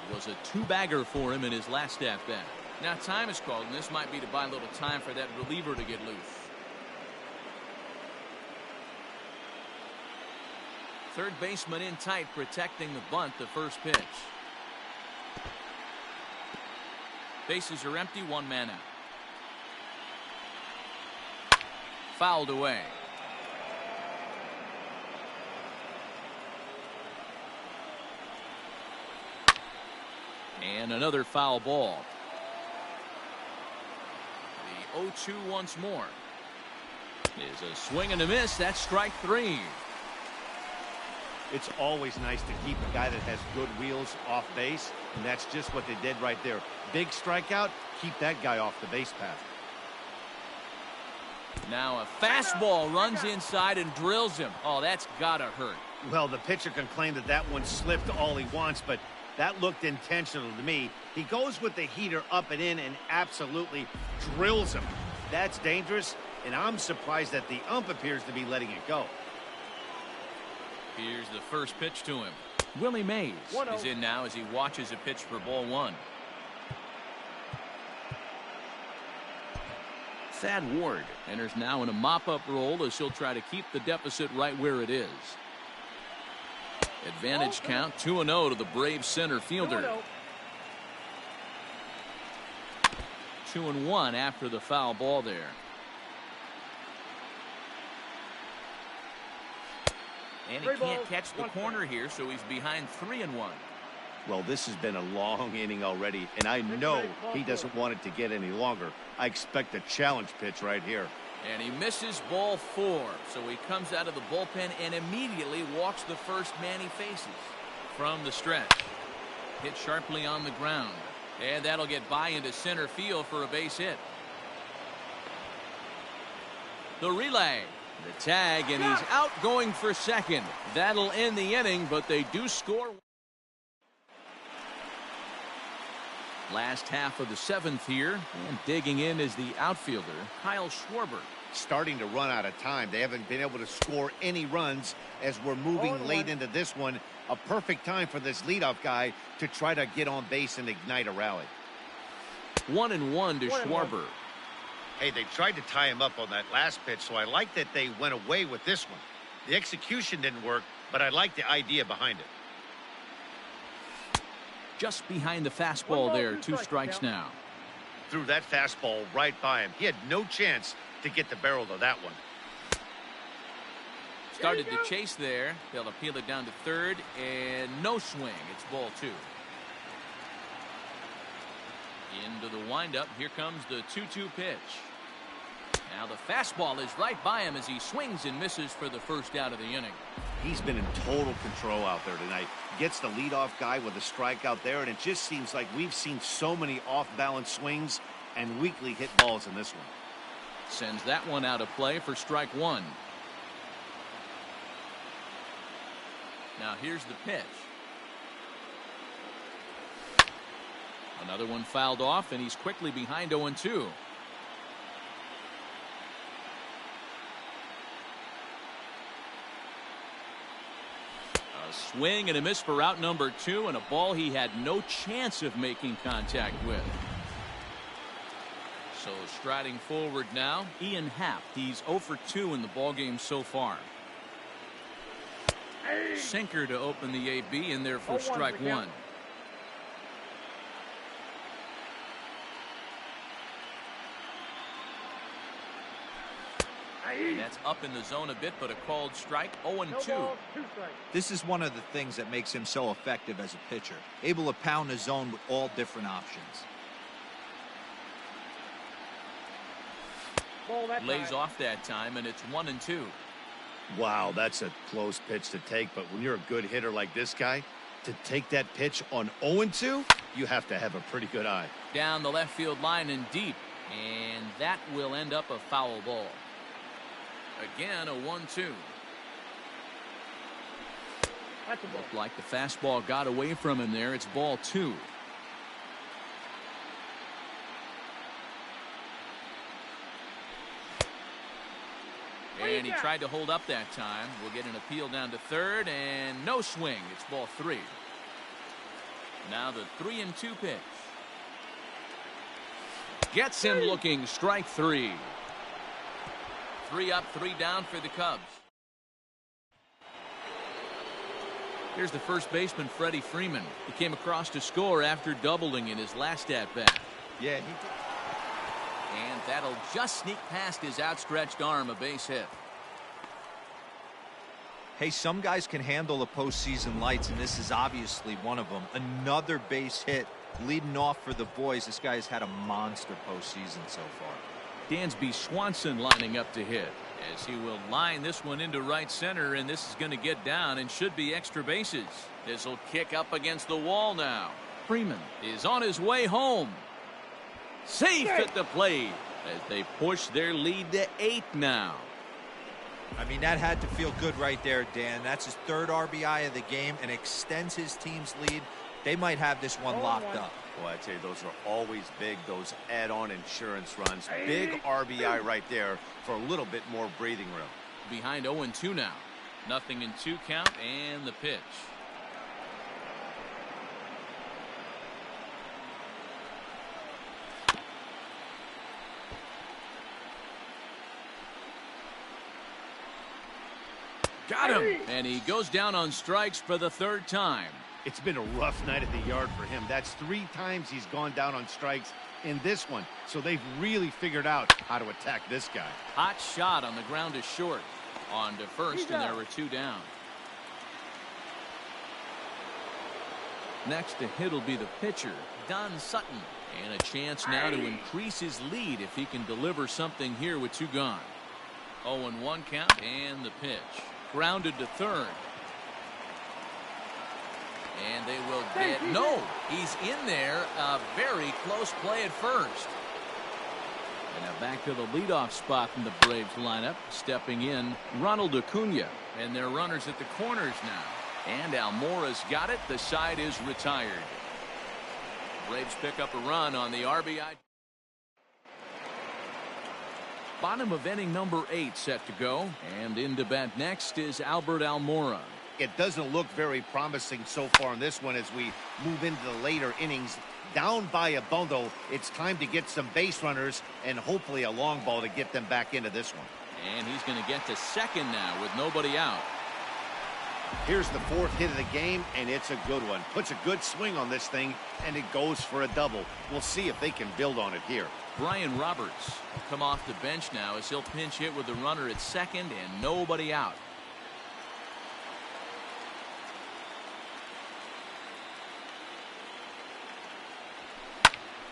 It was a 2-bagger for him in his last at-bat. Now time is called, and this might be to buy a little time for that reliever to get loose. Third baseman in tight, protecting the bunt, the first pitch. Bases are empty, 1 man out. Fouled away. And another foul ball. The 0-2 once more. Is a swing and a miss. That's strike 3. It's always nice to keep a guy that has good wheels off base, and that's just what they did right there. Big strikeout, keep that guy off the base path. Now a fastball runs inside and drills him. Oh, that's gotta hurt. Well, the pitcher can claim that that one slipped all he wants, but that looked intentional to me. He goes with the heater up and in and absolutely drills him. That's dangerous, and I'm surprised that the ump appears to be letting it go. Here's the first pitch to him. Willie Mays is in now as he watches a pitch for ball 1. Thad Ward enters now in a mop-up role as he'll try to keep the deficit right where it is. Advantage count 2-0 to the Braves center fielder. 2-1 after the foul ball there. And he can't catch the corner here, so he's behind 3-1. Well, this has been a long inning already, and I know he doesn't want it to get any longer. I expect a challenge pitch right here. And he misses ball 4, so he comes out of the bullpen and immediately walks the first man he faces. From the stretch. Hit sharply on the ground. And that'll get by into center field for a base hit. The relay. The tag, and he's out going for second. That'll end the inning, but they do score. Last half of the 7th here, and digging in is the outfielder, Kyle Schwarber. Starting to run out of time. They haven't been able to score any runs as we're moving late into this one. A perfect time for this leadoff guy to try to get on base and ignite a rally. 1-1 to Schwarber. Hey, they tried to tie him up on that last pitch, so I like that they went away with this one. The execution didn't work, but I like the idea behind it. Just behind the fastball there, 2 strikes now. threw that fastball right by him. He had no chance to get the barrel to that one. Started to chase there. They'll appeal it down to third, and no swing. It's ball 2. Into the windup. Here comes the 2-2 pitch. Now the fastball is right by him as he swings and misses for the first out of the inning. He's been in total control out there tonight. Gets the leadoff guy with a strikeout there, and it just seems like we've seen so many off-balance swings and weakly hit balls in this one. Sends that one out of play for strike 1. Now here's the pitch. Another one fouled off, and he's quickly behind 0-2. A swing and a miss for out number 2, and a ball he had no chance of making contact with. So striding forward now, Ian Happ. He's 0 for 2 in the ballgame so far. Sinker to open the AB in there for strike 1. And that's up in the zone a bit, but a called strike. 0-2. This is one of the things that makes him so effective as a pitcher. Able to pound the zone with all different options. Lays off that time, and it's 1-2. Wow, that's a close pitch to take, but when you're a good hitter like this guy, to take that pitch on 0-2, you have to have a pretty good eye. Down the left field line and deep, and that will end up a foul ball. Again, a 1-2. Looked like the fastball got away from him there. It's ball 2. And he tried to hold up that time. We'll get an appeal down to third, and no swing. It's ball 3. Now the 3-2 pitch. Gets him looking. Strike 3. 3 up, 3 down for the Cubs. Here's the first baseman, Freddie Freeman. He came across to score after doubling in his last at-bat. Yeah, he did. And that'll just sneak past his outstretched arm, a base hit. Hey, some guys can handle the postseason lights, and this is obviously one of them. Another base hit leading off for the boys. This guy has had a monster postseason so far. Dansby Swanson lining up to hit, as he will line this one into right center, and this is going to get down and should be extra bases. This will kick up against the wall now. Freeman is on his way home. Safe at the plate as they push their lead to 8 now. I mean, that had to feel good right there, Dan. That's his 3rd RBI of the game and extends his team's lead. They might have this one locked up. Boy, I tell you, those are always big, those add-on insurance runs. Big RBI right there for a little bit more breathing room. Behind 0-2 now. Nothing in 2 count, and the pitch. Got him, and he goes down on strikes for the 3rd time. It's been a rough night at the yard for him. That's 3 times he's gone down on strikes in this one. So they've really figured out how to attack this guy. Hot shot on the ground to short. On to first, and there were 2 down. Next to hit will be the pitcher, Don Sutton. And a chance now to increase his lead if he can deliver something here with 2 gone. 0-1 count, and the pitch. Grounded to third. And they will get... No! He's in there. A very close play at first. And now back to the leadoff spot in the Braves lineup. Stepping in, Ronald Acuna. And they're runners at the corners now. And Almora's got it. The side is retired. Braves pick up a run on the RBI. Bottom of inning number 8 set to go. And in to bat next is Albert Almora. It doesn't look very promising so far in this one as we move into the later innings. Down by a bundle, it's time to get some base runners and hopefully a long ball to get them back into this one. And he's going to get to second now with nobody out. Here's the fourth hit of the game, and it's a good one. Puts a good swing on this thing, and it goes for a double. We'll see if they can build on it here. Brian Roberts will come off the bench now as he'll pinch hit with the runner at second and nobody out.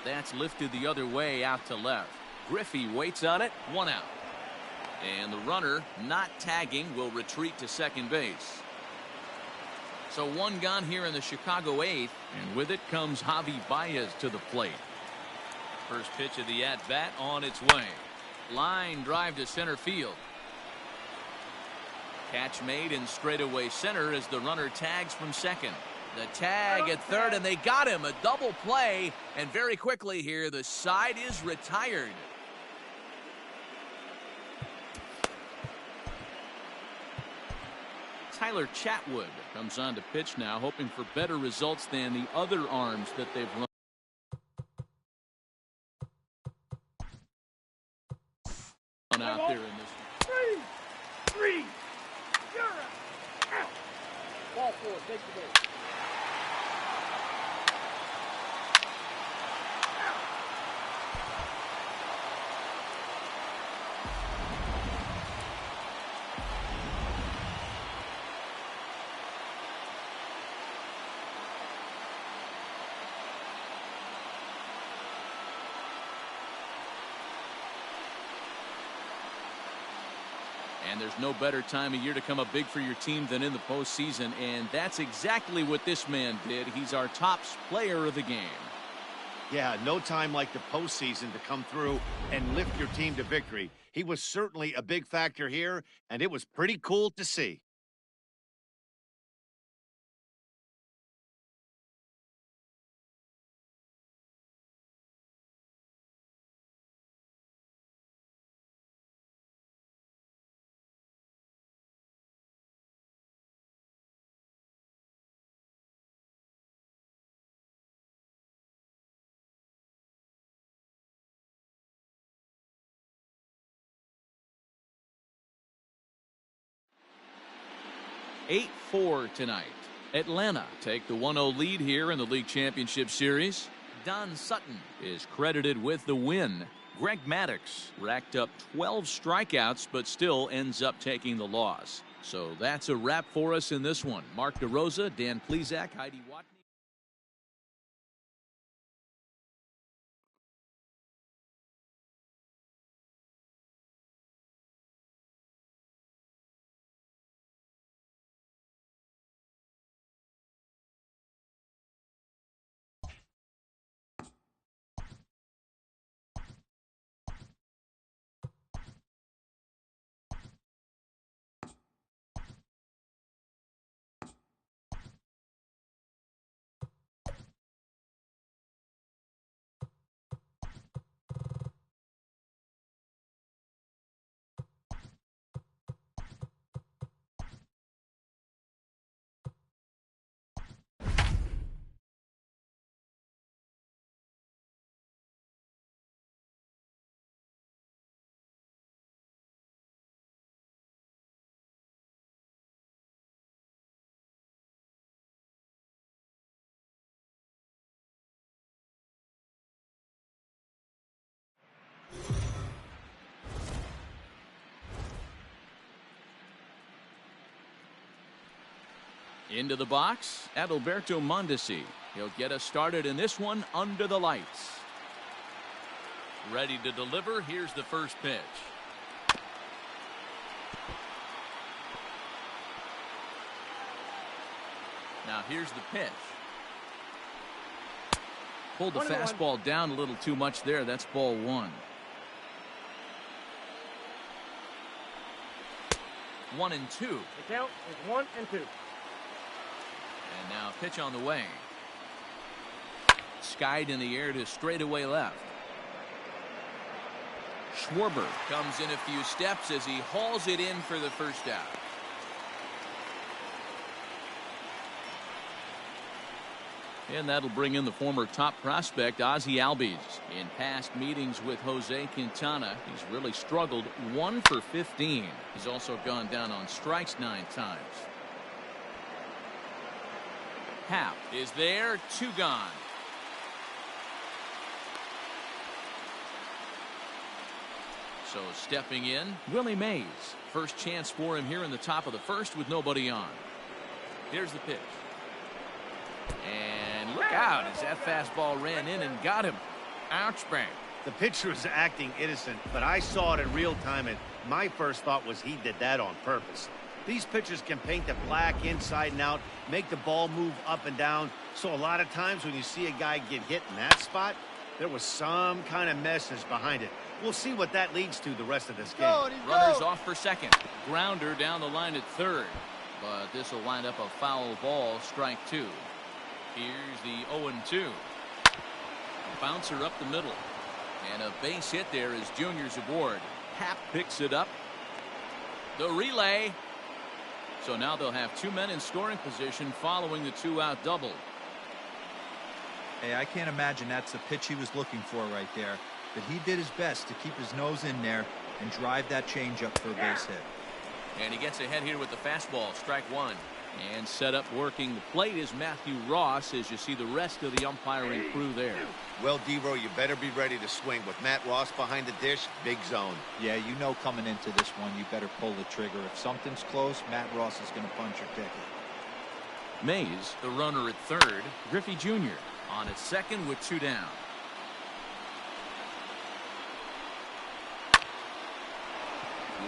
That's lifted the other way out to left. Griffey waits on it. 1 out. And the runner, not tagging, will retreat to second base. So 1 gone here in the Chicago 8th, and with it comes Javi Baez to the plate. First pitch of the at-bat on its way. Line drive to center field. Catch made in straightaway center as the runner tags from second. The tag at third, and they got him. A double play, and very quickly here, the side is retired. Tyler Chatwood comes on to pitch now, hoping for better results than the other arms that they've run out there in this. 3-3. You're out. Ball 4. Take the base. And there's no better time of year to come up big for your team than in the postseason, and that's exactly what this man did. He's our top player of the game. Yeah, no time like the postseason to come through and lift your team to victory. He was certainly a big factor here, and it was pretty cool to see. Eight 8-4 tonight. Atlanta take the 1-0 lead here in the league championship series. Don Sutton is credited with the win. Greg Maddux racked up 12 strikeouts but still ends up taking the loss. So that's a wrap for us in this one. Mark DeRosa, Dan Plesac, Heidi Watney. Into the box, Adalberto Mondesi. He'll get us started in this one under the lights. Ready to deliver. Here's the first pitch. Now here's the pitch. Pulled the fastball down a little too much there. That's ball 1. 1-2. The count is 1-2. And now a pitch on the way. Skied in the air to straightaway left. Schwarber comes in a few steps as he hauls it in for the first out. And that'll bring in the former top prospect Ozzie Albies. In past meetings with Jose Quintana, he's really struggled. 1 for 15. He's also gone down on strikes 9 times. Happ is there, 2 gone. So stepping in, Willie Mays. First chance for him here in the top of the first with nobody on. Here's the pitch. And look out as that fastball ran in and got him. Ouch bang. The pitcher was acting innocent, but I saw it in real time, and my first thought was he did that on purpose. These pitchers can paint the black inside and out, make the ball move up and down. So a lot of times when you see a guy get hit in that spot, there was some kind of message behind it. We'll see what that leads to the rest of this game. Runners off for second. Grounder down the line at third. But this will wind up a foul ball, strike 2. Here's the 0-2. A bouncer up the middle. And a base hit there as Junior's aboard. Happ picks it up. The relay. So now they'll have 2 men in scoring position following the 2-out double. Hey, I can't imagine that's the pitch he was looking for right there. But he did his best to keep his nose in there and drive that changeup for a base hit. And he gets ahead here with the fastball, strike 1. And set up working the plate is Matthew Ross as you see the rest of the umpiring crew there. Well, Devo, you better be ready to swing. With Matt Ross behind the dish, big zone. Yeah, you know coming into this one, you better pull the trigger. If something's close, Matt Ross is going to punch your ticket. Mays, the runner at third. Griffey Jr. on at second with 2 down.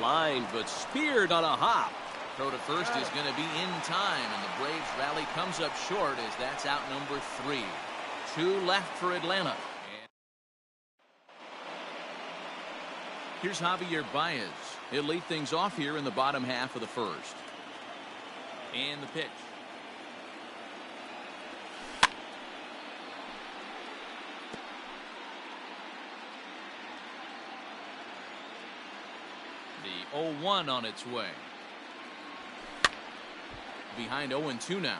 Lined but speared on a hop. Throw to first is going to be in time, and the Braves rally comes up short as that's out number 3. 2 left for Atlanta. And here's Javier Baez. He'll lead things off here in the bottom half of the first. And the pitch. The 0-1 on its way. Behind 0-2 now.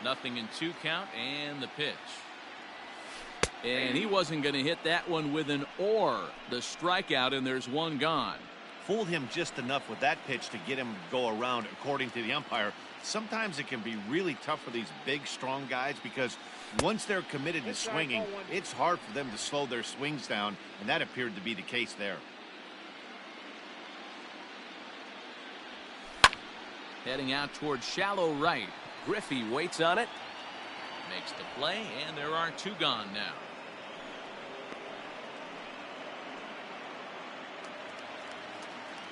Nothing in 2 count, and the pitch. And he wasn't going to hit that one with an or. The strikeout, and there's 1 gone. Fooled him just enough with that pitch to get him to go around, according to the umpire. Sometimes it can be really tough for these big, strong guys because once they're committed to swinging, it's hard for them to slow their swings down, and that appeared to be the case there. Heading out towards shallow right. Griffey waits on it. Makes the play, and there are 2 gone now.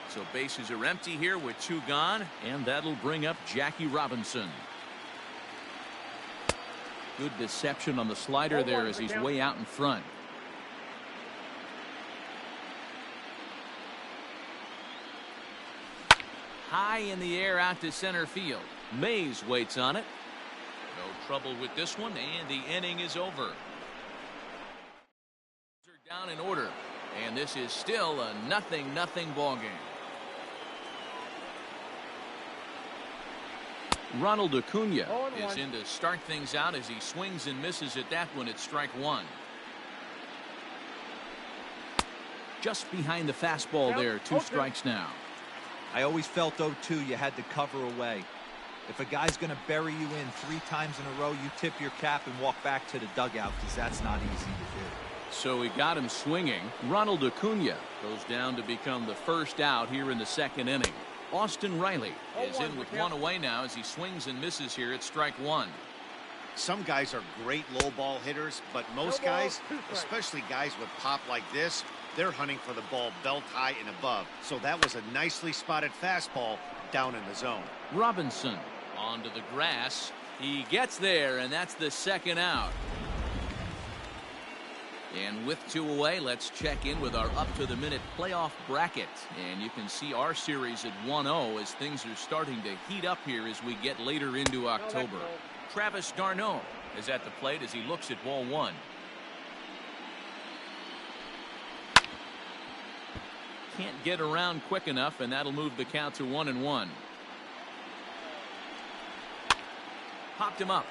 So bases are empty here with 2 gone, and that'll bring up Jackie Robinson. Good deception on the slider there as he's way out in front. High in the air out to center field. Mays waits on it. No trouble with this one, and the inning is over. Down in order, and this is still a 0-0 ball game. Ronald Acuna is in to start things out as he swings and misses at that one at strike 1. Just behind the fastball there, 2 strikes now. I always felt 0-2 you had to cover away. If a guy's going to bury you in 3 times in a row, you tip your cap and walk back to the dugout because that's not easy to do. So he got him swinging. Ronald Acuna goes down to become the first out here in the 2nd inning. Austin Riley is in with 1 away now as he swings and misses here at strike 1. Some guys are great low ball hitters, but most guys, especially guys with pop like this, they're hunting for the ball belt high and above. So that was a nicely spotted fastball down in the zone. Robinson onto the grass. He gets there, and that's the 2nd out. And with 2 away, let's check in with our up-to-the-minute playoff bracket. And you can see our series at 1-0 as things are starting to heat up here as we get later into October. Travis d'Arnaud is at the plate as he looks at ball 1. Can't get around quick enough, and that'll move the count to 1-1. Popped him up.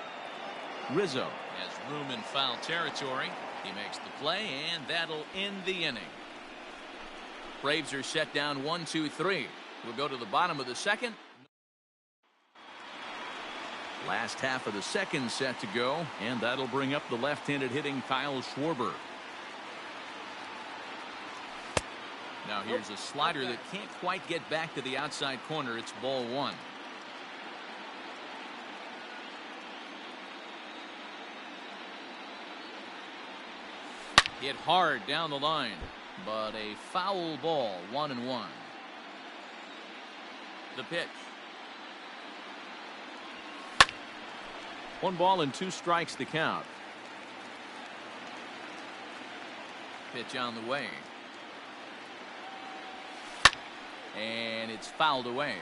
Rizzo has room in foul territory. He makes the play, and that'll end the inning. Braves are set down 1-2-3. We'll go to the bottom of the second. Last half of the second set to go, and that'll bring up the left-handed hitting Kyle Schwarber. Now here's a slider that can't quite get back to the outside corner. It's ball one. Hit hard down the line, but a foul ball, 1-1. The pitch. 1 ball and 2 strikes to count. Pitch on the way. And it's fouled away.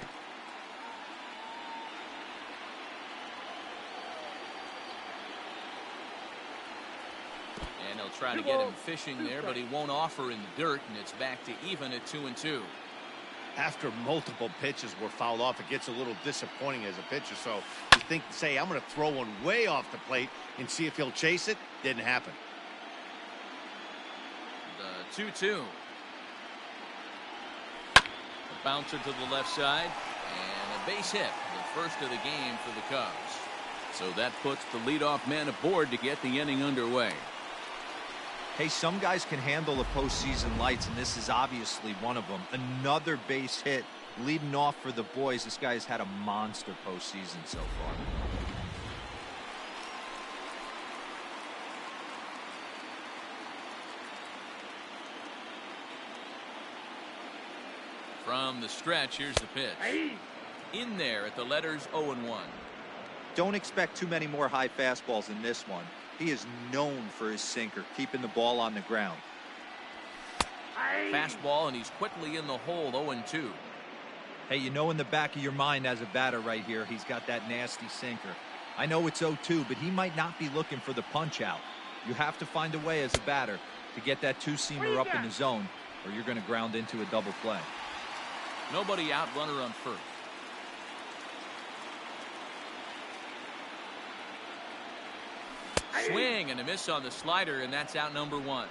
And they'll try to get him fishing there, but he won't offer in the dirt, and it's back to even at 2-2. After multiple pitches were fouled off, it gets a little disappointing as a pitcher. So you say, I'm going to throw one way off the plate and see if he'll chase it. Didn't happen. The 2-2. A bouncer to the left side, and a base hit, the first of the game for the Cubs. So that puts the leadoff man aboard to get the inning underway. Hey, some guys can handle the postseason lights, and this is obviously one of them. Another base hit leading off for the boys. This guy has had a monster postseason so far. From the stretch, here's the pitch. In there at the letters 0-1. Don't expect too many more high fastballs in this one. He is known for his sinker, keeping the ball on the ground. Fastball, and he's quickly in the hole, 0-2. Hey, you know in the back of your mind as a batter right here, he's got that nasty sinker. I know it's 0-2, but he might not be looking for the punch out. You have to find a way as a batter to get that two-seamer up in the zone, or you're going to ground into a double play. Nobody out, runner on first. Swing and a miss on the slider, and that's out number 1.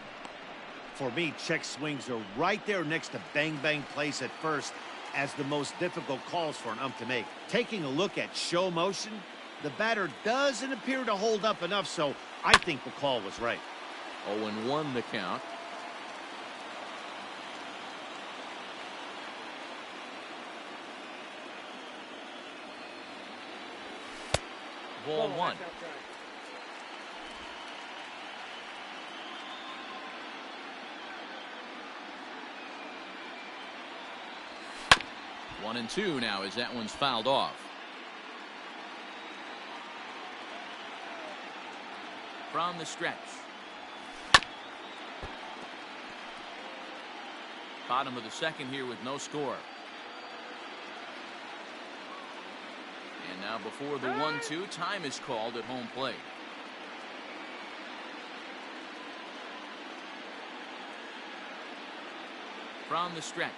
For me, check swings are right there next to bang plays at first as the most difficult calls for an ump to make. Taking a look at show motion, the batter doesn't appear to hold up enough, so I think the call was right. 0-1 the count. Ball 1. One and two now as that one's fouled off. From the stretch. Bottom of the second here with no score. And now before the 1-2, time is called at home plate. From the stretch.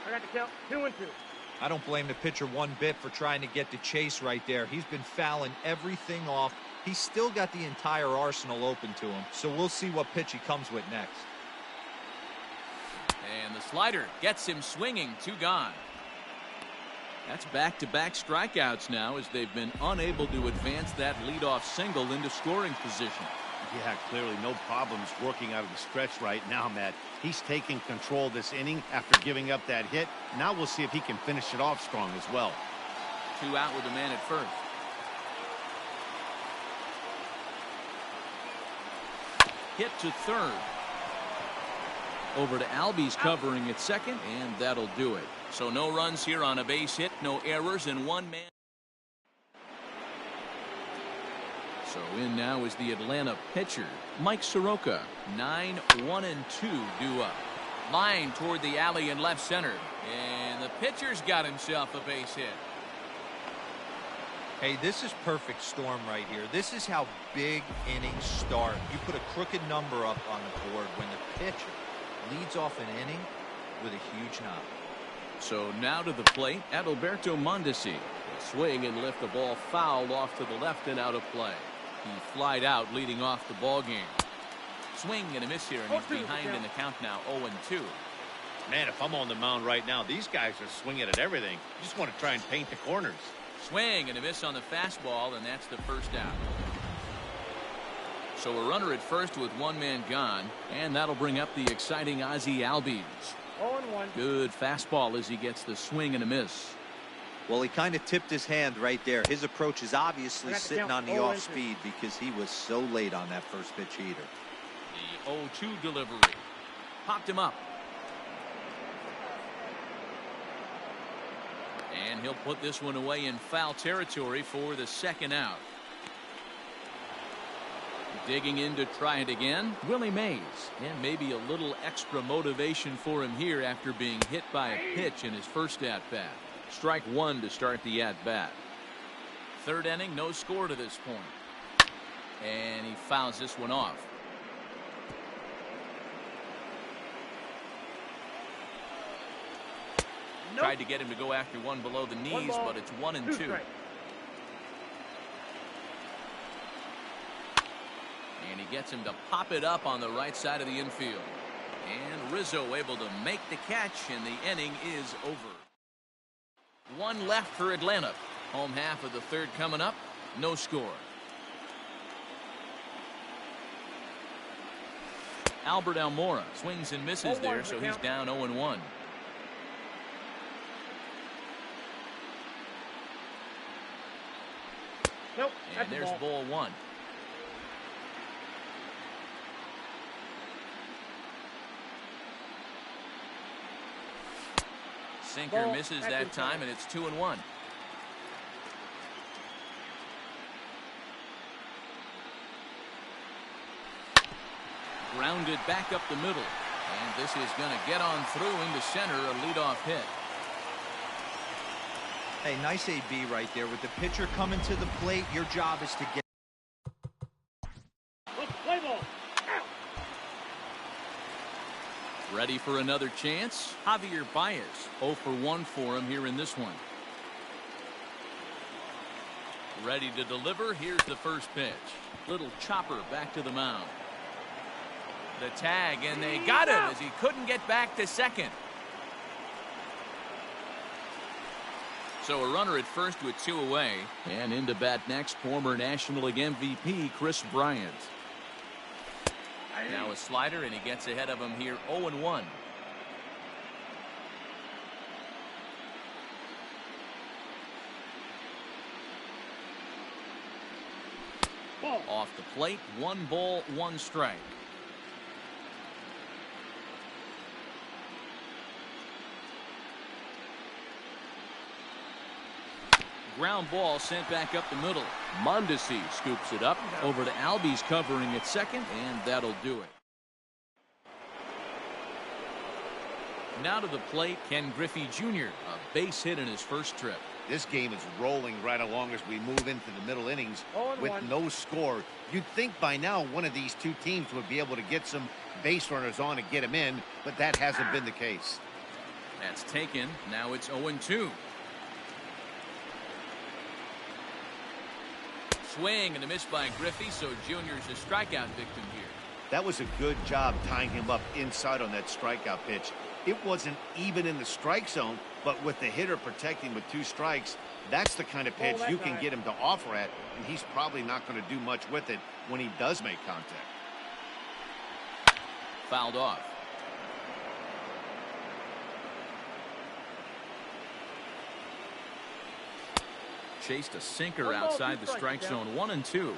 I got to count 2-2. I don't blame the pitcher one bit for trying to get the chase right there. He's been fouling everything off. He's still got the entire arsenal open to him, so we'll see what pitch he comes with next. And the slider gets him swinging. 2 gone. That's back-to-back strikeouts now as they've been unable to advance that leadoff single into scoring position. Yeah, clearly no problems working out of the stretch right now, Matt. He's taking control this inning after giving up that hit. Now we'll see if he can finish it off strong as well. 2 out with a man at first. Hit to third. Over to Albies covering at second, and that'll do it. So no runs here on a base hit, no errors, and 1 man. So in now is the Atlanta pitcher, Mike Soroka. 9-1-2 due up. Line toward the alley in left center. And the pitcher's got himself a base hit. Hey, this is perfect storm right here. This is how big innings start. You put a crooked number up on the board when the pitcher leads off an inning with a huge knock. So now to the plate, Adalberto Mondesi. Swing and lift the ball foul off to the left and out of play. He flied out leading off the ball game. Swing and a miss here, and he's behind in the count now, 0-2. Man, if I'm on the mound right now, these guys are swinging at everything. You just want to try and paint the corners. Swing and a miss on the fastball, and that's the first out. So a runner at first with one man gone, and that'll bring up the exciting Ozzie Albies. 0-1. Good fastball as he gets the swing and a miss. Well, he kind of tipped his hand right there. His approach is obviously sitting on the off speed because he was so late on that first pitch heater. The 0-2 delivery. Popped him up. And he'll put this one away in foul territory for the second out. Digging in to try it again, Willie Mays. And maybe a little extra motivation for him here after being hit by a pitch in his first at-bat. Strike one to start the at-bat. Third inning, no score to this point. And he fouls this one off. Nope. Tried to get him to go after one below the knees, but it's 1-2. And he gets him to pop it up on the right side of the infield. And Rizzo able to make the catch, and the inning is over. One left for Atlanta. Home half of the third coming up. No score. Albert Almora swings and misses there, so he's down 0-1. Nope. And there's ball one. Sinker misses that time, and it's 2-1. Grounded back up the middle. And this is going to get on through into center, a leadoff hit. Hey, nice AB right there. With the pitcher coming to the plate, your job is to get. Let's play ball. Ready for another chance? Javier Baez, 0 for 1 for him here in this one. Ready to deliver. Here's the first pitch. Little chopper back to the mound. The tag, and they got him as he couldn't get back to second. So a runner at first with 2 away. And into bat next, former National League MVP Chris Bryant. Now a slider, and he gets ahead of him here, 0-1. Off the plate, 1 ball, 1 strike. Ground ball sent back up the middle. Mondesi scoops it up over to Albies covering at second, and that'll do it. Now to the plate, Ken Griffey Jr., a base hit in his first trip. This game is rolling right along as we move into the middle innings with no score. You'd think by now one of these two teams would be able to get some base runners on and get them in, but that hasn't been the case. That's taken. Now it's 0-2. Swing and a miss by Griffey, so Junior's a strikeout victim here. That was a good job tying him up inside on that strikeout pitch. It wasn't even in the strike zone, but with the hitter protecting with 2 strikes, that's the kind of pitch you can get him to offer at, and he's probably not going to do much with it when he does make contact. Fouled off. Chased a sinker outside the strike zone, 1-2.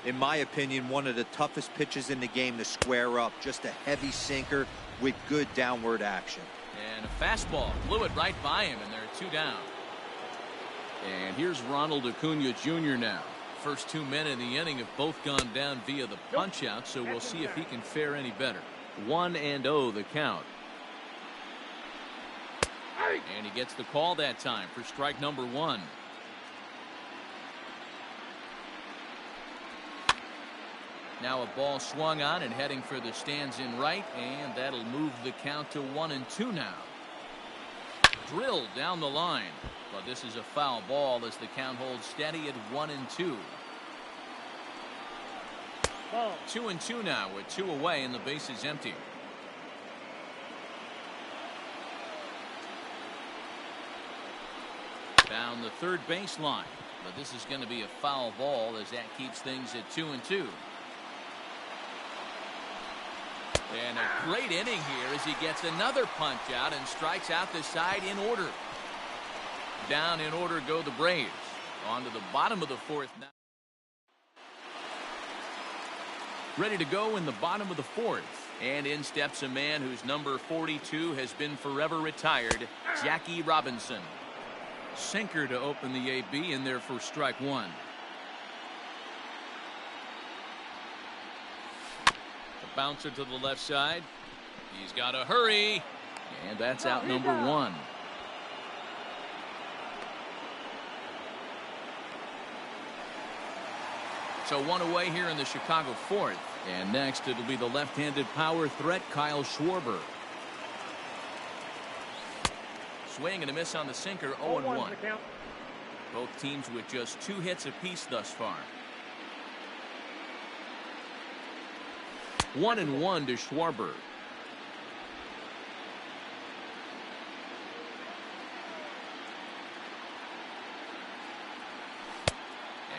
In my opinion, one of the toughest pitches in the game to square up. Just a heavy sinker with good downward action. And a fastball blew it right by him, and there are 2 down. And here's Ronald Acuna Jr. now. First 2 men in the inning have both gone down via the punch out, so we'll see if he can fare any better. 1-0 the count. And he gets the call that time for strike number 1. Now a ball swung on and heading for the stands in right, and that'll move the count to 1-2 now. Drilled down the line. But this is a foul ball as the count holds steady at 1-2. Ball. 2-2 now with 2 away and the base is empty. Down the third baseline, but this is going to be a foul ball as that keeps things at 2-2. And a great inning here as he gets another punch out and strikes out the side in order. Down in order go the Braves. On to the bottom of the fourth now. Ready to go in the bottom of the fourth. And in steps a man whose number 42 has been forever retired, Jackie Robinson. Sinker to open the AB in there for strike one. The bouncer to the left side. He's got to hurry. And that's out number one. So 1 away here in the Chicago fourth. And next it'll be the left-handed power threat Kyle Schwarber. Swing and a miss on the sinker, 0-1. Both teams with just 2 hits apiece thus far. 1-1 to Schwarber.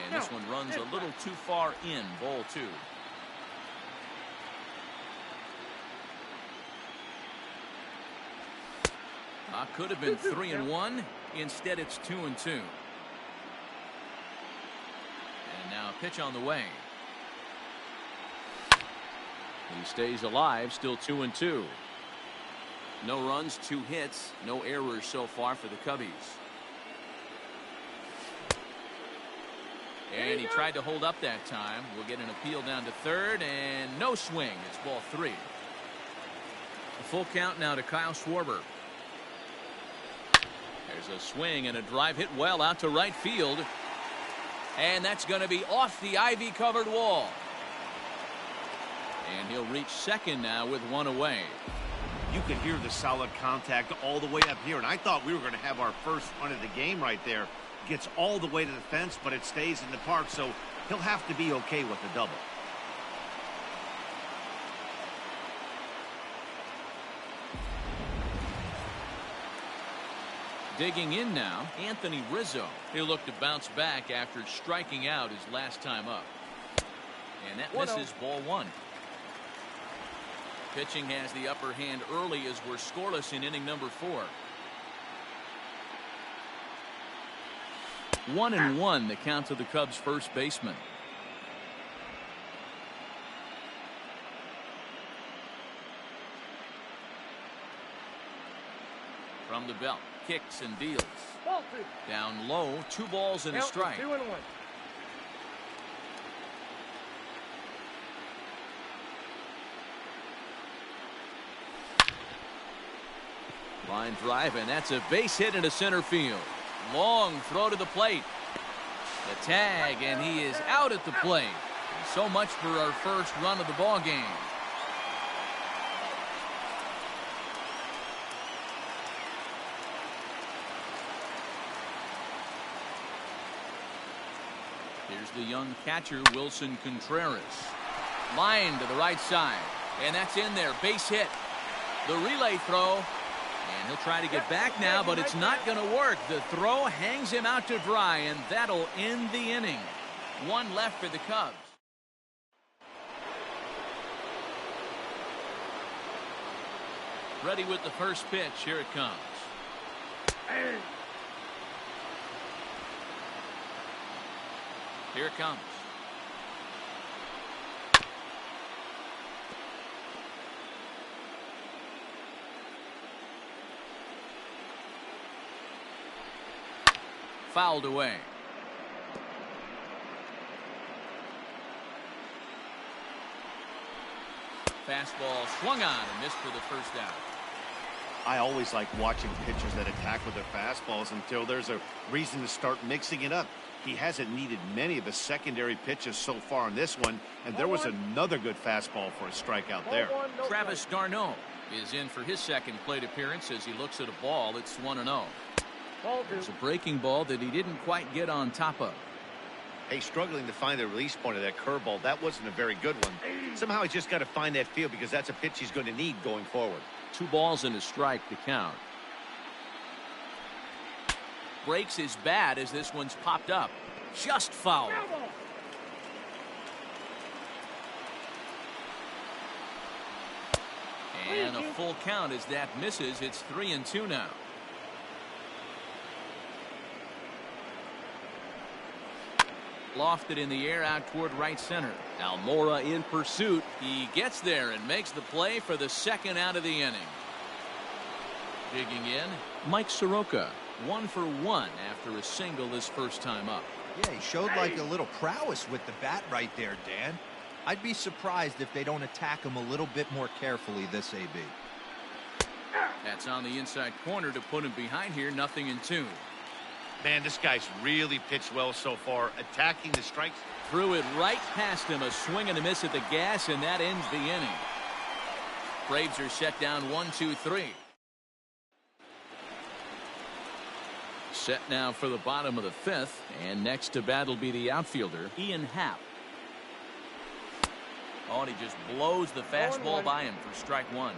And this one runs a little too far in, ball 2. Could have been 3-1. Instead, it's 2-2. And now a pitch on the way. He stays alive, still 2-2. No runs, 2 hits, no errors so far for the Cubbies. And he tried to hold up that time. We'll get an appeal down to third, and no swing. It's ball 3. A full count now to Kyle Schwarber. There's a swing and a drive hit well out to right field. And that's going to be off the ivy-covered wall. And he'll reach second now with 1 away. You could hear the solid contact all the way up here, and I thought we were going to have our first run of the game right there. Gets all the way to the fence, but it stays in the park, so he'll have to be okay with the double. Digging in now, Anthony Rizzo. He'll look to bounce back after striking out his last time up. And that misses, ball 1. Pitching has the upper hand early as we're scoreless in inning number 4. 1-1 the count to the Cubs first baseman. From the belt, kicks and deals. Ball 2. Down low, 2 balls and a strike. 2-1. Line drive, and that's a base hit into center field. Long throw to the plate. The tag, and he is out at the plate. So much for our first run of the ball game. Here's the young catcher, Wilson Contreras. Line to the right side, and that's in there. Base hit. The relay throw, and he'll try to get back now, but it's not going to work. The throw hangs him out to dry, and that'll end the inning. 1 left for the Cubs. Ready with the first pitch. Here it comes. Here it comes. Fouled away. Fastball swung on and missed for the first out. I always like watching pitchers that attack with their fastballs until there's a reason to start mixing it up. He hasn't needed many of his secondary pitches so far in this one, and there was another good fastball for a strikeout there. Travis d'Arnaud is in for his second plate appearance as he looks at a ball. It's 1-0. Ball two. It's a breaking ball that he didn't quite get on top of. Hey, struggling to find the release point of that curveball. That wasn't a very good one. Somehow he's just got to find that feel because that's a pitch he's going to need going forward. 2 balls and a strike to count. Breaks his bat as this one's popped up. Just foul. And a full count as that misses. It's 3-2 now. Lofted in the air out toward right center. Almora in pursuit. He gets there and makes the play for the second out of the inning. Digging in, Mike Soroka. 1 for 1 after a single his first time up. Yeah, he showed like a little prowess with the bat right there, Dan. I'd be surprised if they don't attack him a little bit more carefully this AB. That's on the inside corner to put him behind here. 0-2. Man, this guy's really pitched well so far, attacking the strikes. Threw it right past him. A swing and a miss at the gas, and that ends the inning. Braves are set down 1-2-3. Set now for the bottom of the 5th, and next to bat will be the outfielder, Ian Happ. Oh, and he just blows the fastball by him for strike 1.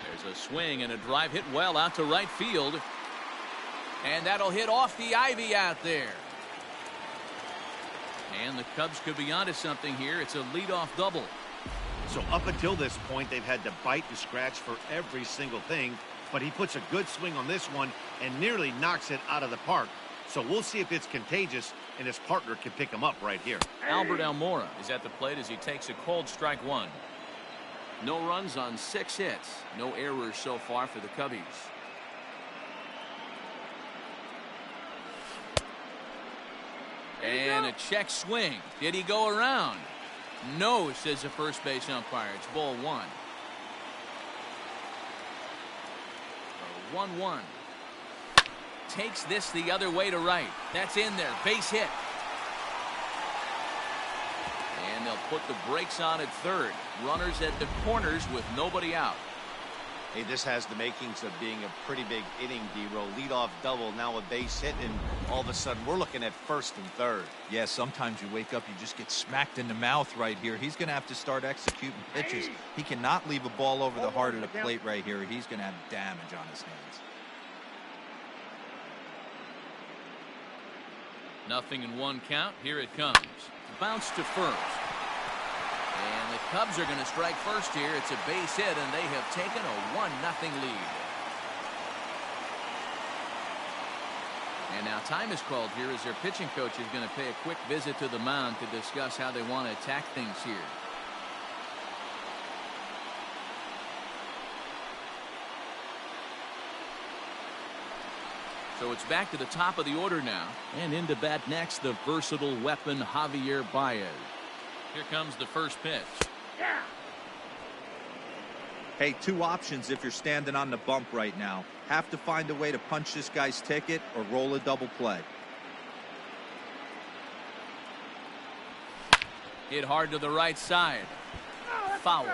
There's a swing and a drive hit well out to right field. And that'll hit off the ivy out there. And the Cubs could be onto something here. It's a leadoff double. So up until this point, they've had to bite and scratch for every single thing. But he puts a good swing on this one and nearly knocks it out of the park. So we'll see if it's contagious and his partner can pick him up right here. Albert Almora is at the plate as he takes a cold strike 1. No runs on 6 hits. No errors so far for the Cubbies. And a check swing. Did he go around? No, says the first base umpire. It's ball 1. 1-1. Takes this the other way to right. That's in there. Base hit. And they'll put the brakes on at third. Runners at the corners with nobody out. Hey, this has the makings of being a pretty big inning, D-Roll. Leadoff double, now a base hit, and all of a sudden we're looking at first and third. Yeah, sometimes you wake up, you just get smacked in the mouth right here. He's going to have to start executing pitches. He cannot leave a ball over the heart of the plate right here. He's going to have damage on his hands. 0-1 count. Here it comes. Bounce to first. And the Cubs are going to strike first here. It's a base hit, and they have taken a 1-0 lead. And now time is called here as their pitching coach is going to pay a quick visit to the mound to discuss how they want to attack things here. So it's back to the top of the order now. And into bat next, the versatile weapon Javier Baez. Here comes the first pitch. Yeah. Hey, 2 options if you're standing on the bump right now. Have to find a way to punch this guy's ticket or roll a double play. Hit hard to the right side. Foul.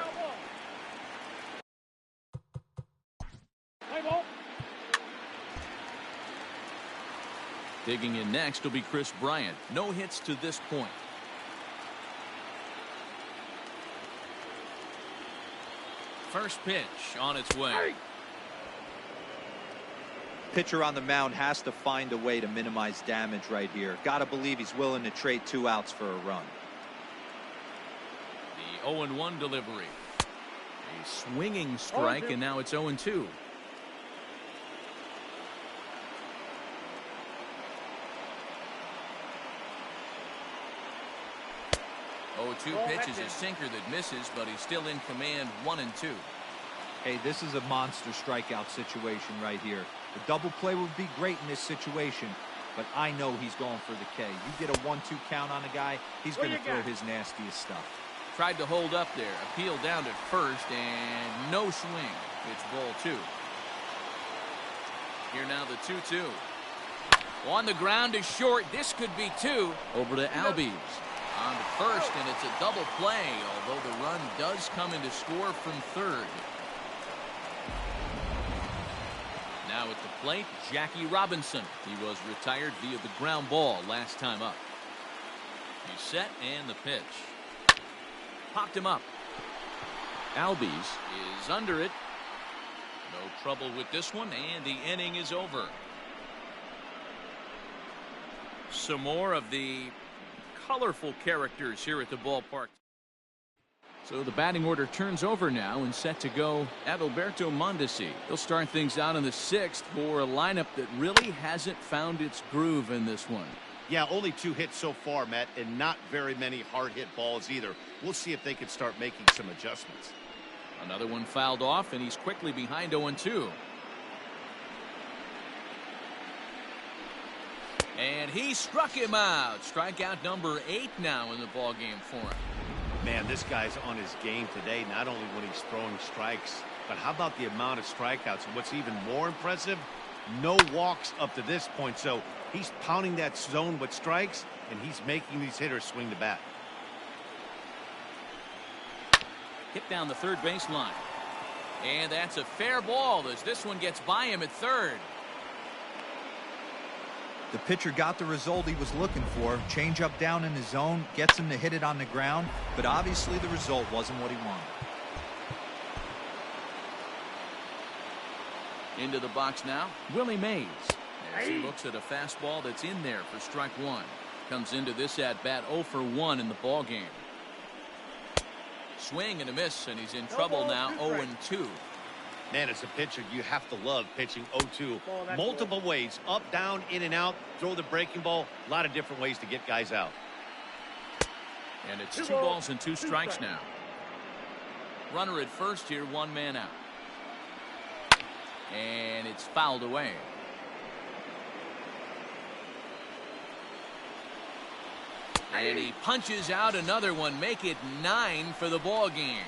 Play ball. Digging in next will be Chris Bryant. No hits to this point. First pitch on its way. Pitcher on the mound has to find a way to minimize damage right here. Got to believe he's willing to trade 2 outs for a run. The 0-1 delivery. A swinging strike, and now it's 0-2. 0-2 pitch is a sinker that misses, but he's still in command. 1-2. Hey, this is a monster strikeout situation right here. The double play would be great in this situation, but I know he's going for the K. You get a 1-2 count on a guy, he's going to throw his nastiest stuff. Tried to hold up there. Appeal down to first, and no swing. It's ball 2. Here now the 2-2. On the ground is short. This could be 2. Over to Albies. On to first, and it's a double play, although the run does come into score from third. Now at the plate, Jackie Robinson. He was retired via the ground ball last time up. He's set, and the pitch. Popped him up. Albies is under it. No trouble with this one, and the inning is over. Some more of the colorful characters here at the ballpark. So the batting order turns over now and set to go Adalberto Mondesi. He'll start things out in the sixth for a lineup that really hasn't found its groove in this one. Yeah, only 2 hits so far, Matt, and not very many hard hit balls either. We'll see if they can start making some adjustments. Another one fouled off, and he's quickly behind 0-2. And he struck him out. Strikeout number 8 now in the ballgame for him. Man, this guy's on his game today, not only when he's throwing strikes, but how about the amount of strikeouts? And what's even more impressive, no walks up to this point. So he's pounding that zone with strikes, and he's making these hitters swing the bat. Hit down the third baseline. And that's a fair ball as this one gets by him at third. The pitcher got the result he was looking for. Change up down in his zone, gets him to hit it on the ground, but obviously the result wasn't what he wanted. Into the box now, Willie Mays. As he looks at a fastball that's in there for strike 1. Comes into this at bat 0 for 1 in the ball game. Swing and a miss, and he's in trouble now. 0-2. Man, as a pitcher, you have to love pitching 0-2. Multiple ways, up, down, in and out, throw the breaking ball. A lot of different ways to get guys out. And it's 2 balls and 2 strikes now. Runner at first here, 1 man out. And it's fouled away. And he punches out another one, make it 9 for the ball game.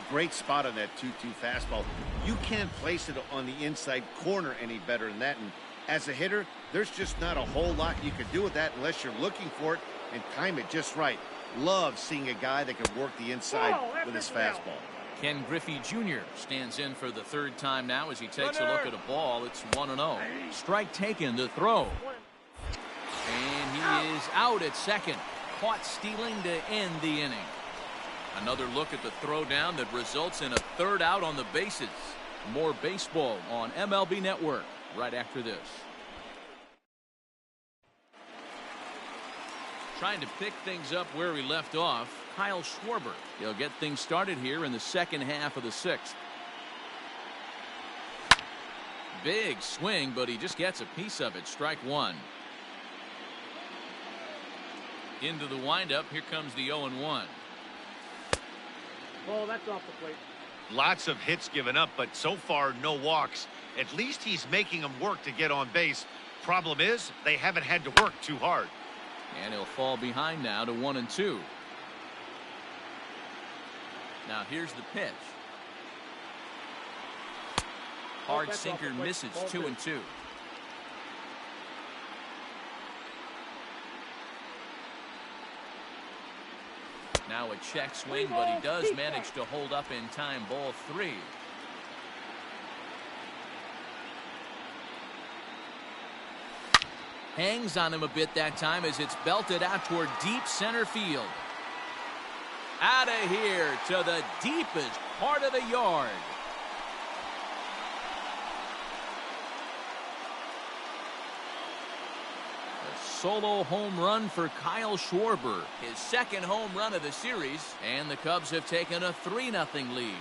Great spot on that 2-2 fastball. You can't place it on the inside corner any better than that. And as a hitter, there's just not a whole lot you can do with that unless you're looking for it and time it just right. Love seeing a guy that can work the inside with his fastball. Ken Griffey Jr. stands in for the 3rd time now as he takes a look at a ball. It's 1-0. Strike taken to throw. And he is out at second. Caught stealing to end the inning. Another look at the throw down that results in a 3rd out on the bases. More baseball on MLB Network right after this. Trying to pick things up where we left off, Kyle Schwarber. He'll get things started here in the second half of the 6th. Big swing, but he just gets a piece of it. Strike 1. Into the windup. Here comes the 0-1. Oh, that's off the plate. Lots of hits given up, but so far no walks. At least he's making them work to get on base. Problem is, they haven't had to work too hard. And he'll fall behind now to 1-2. Now here's the pitch. Hard sinker misses. 2-2. Now a check swing, but he does manage to hold up in time. Ball 3. Hangs on him a bit that time as it's belted out toward deep center field. Out of here to the deepest part of the yard. Solo home run for Kyle Schwarber, his 2nd home run of the series, and the Cubs have taken a 3-0 lead.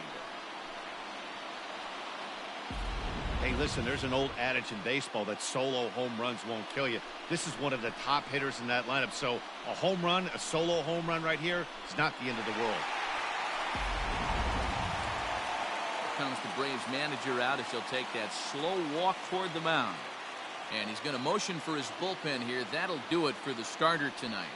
Hey, listen, there's an old adage in baseball that solo home runs won't kill you. This is one of the top hitters in that lineup, so a home run, a solo home run right here is not the end of the world. Here comes the Braves manager out as he'll take that slow walk toward the mound. And he's going to motion for his bullpen here. That'll do it for the starter tonight.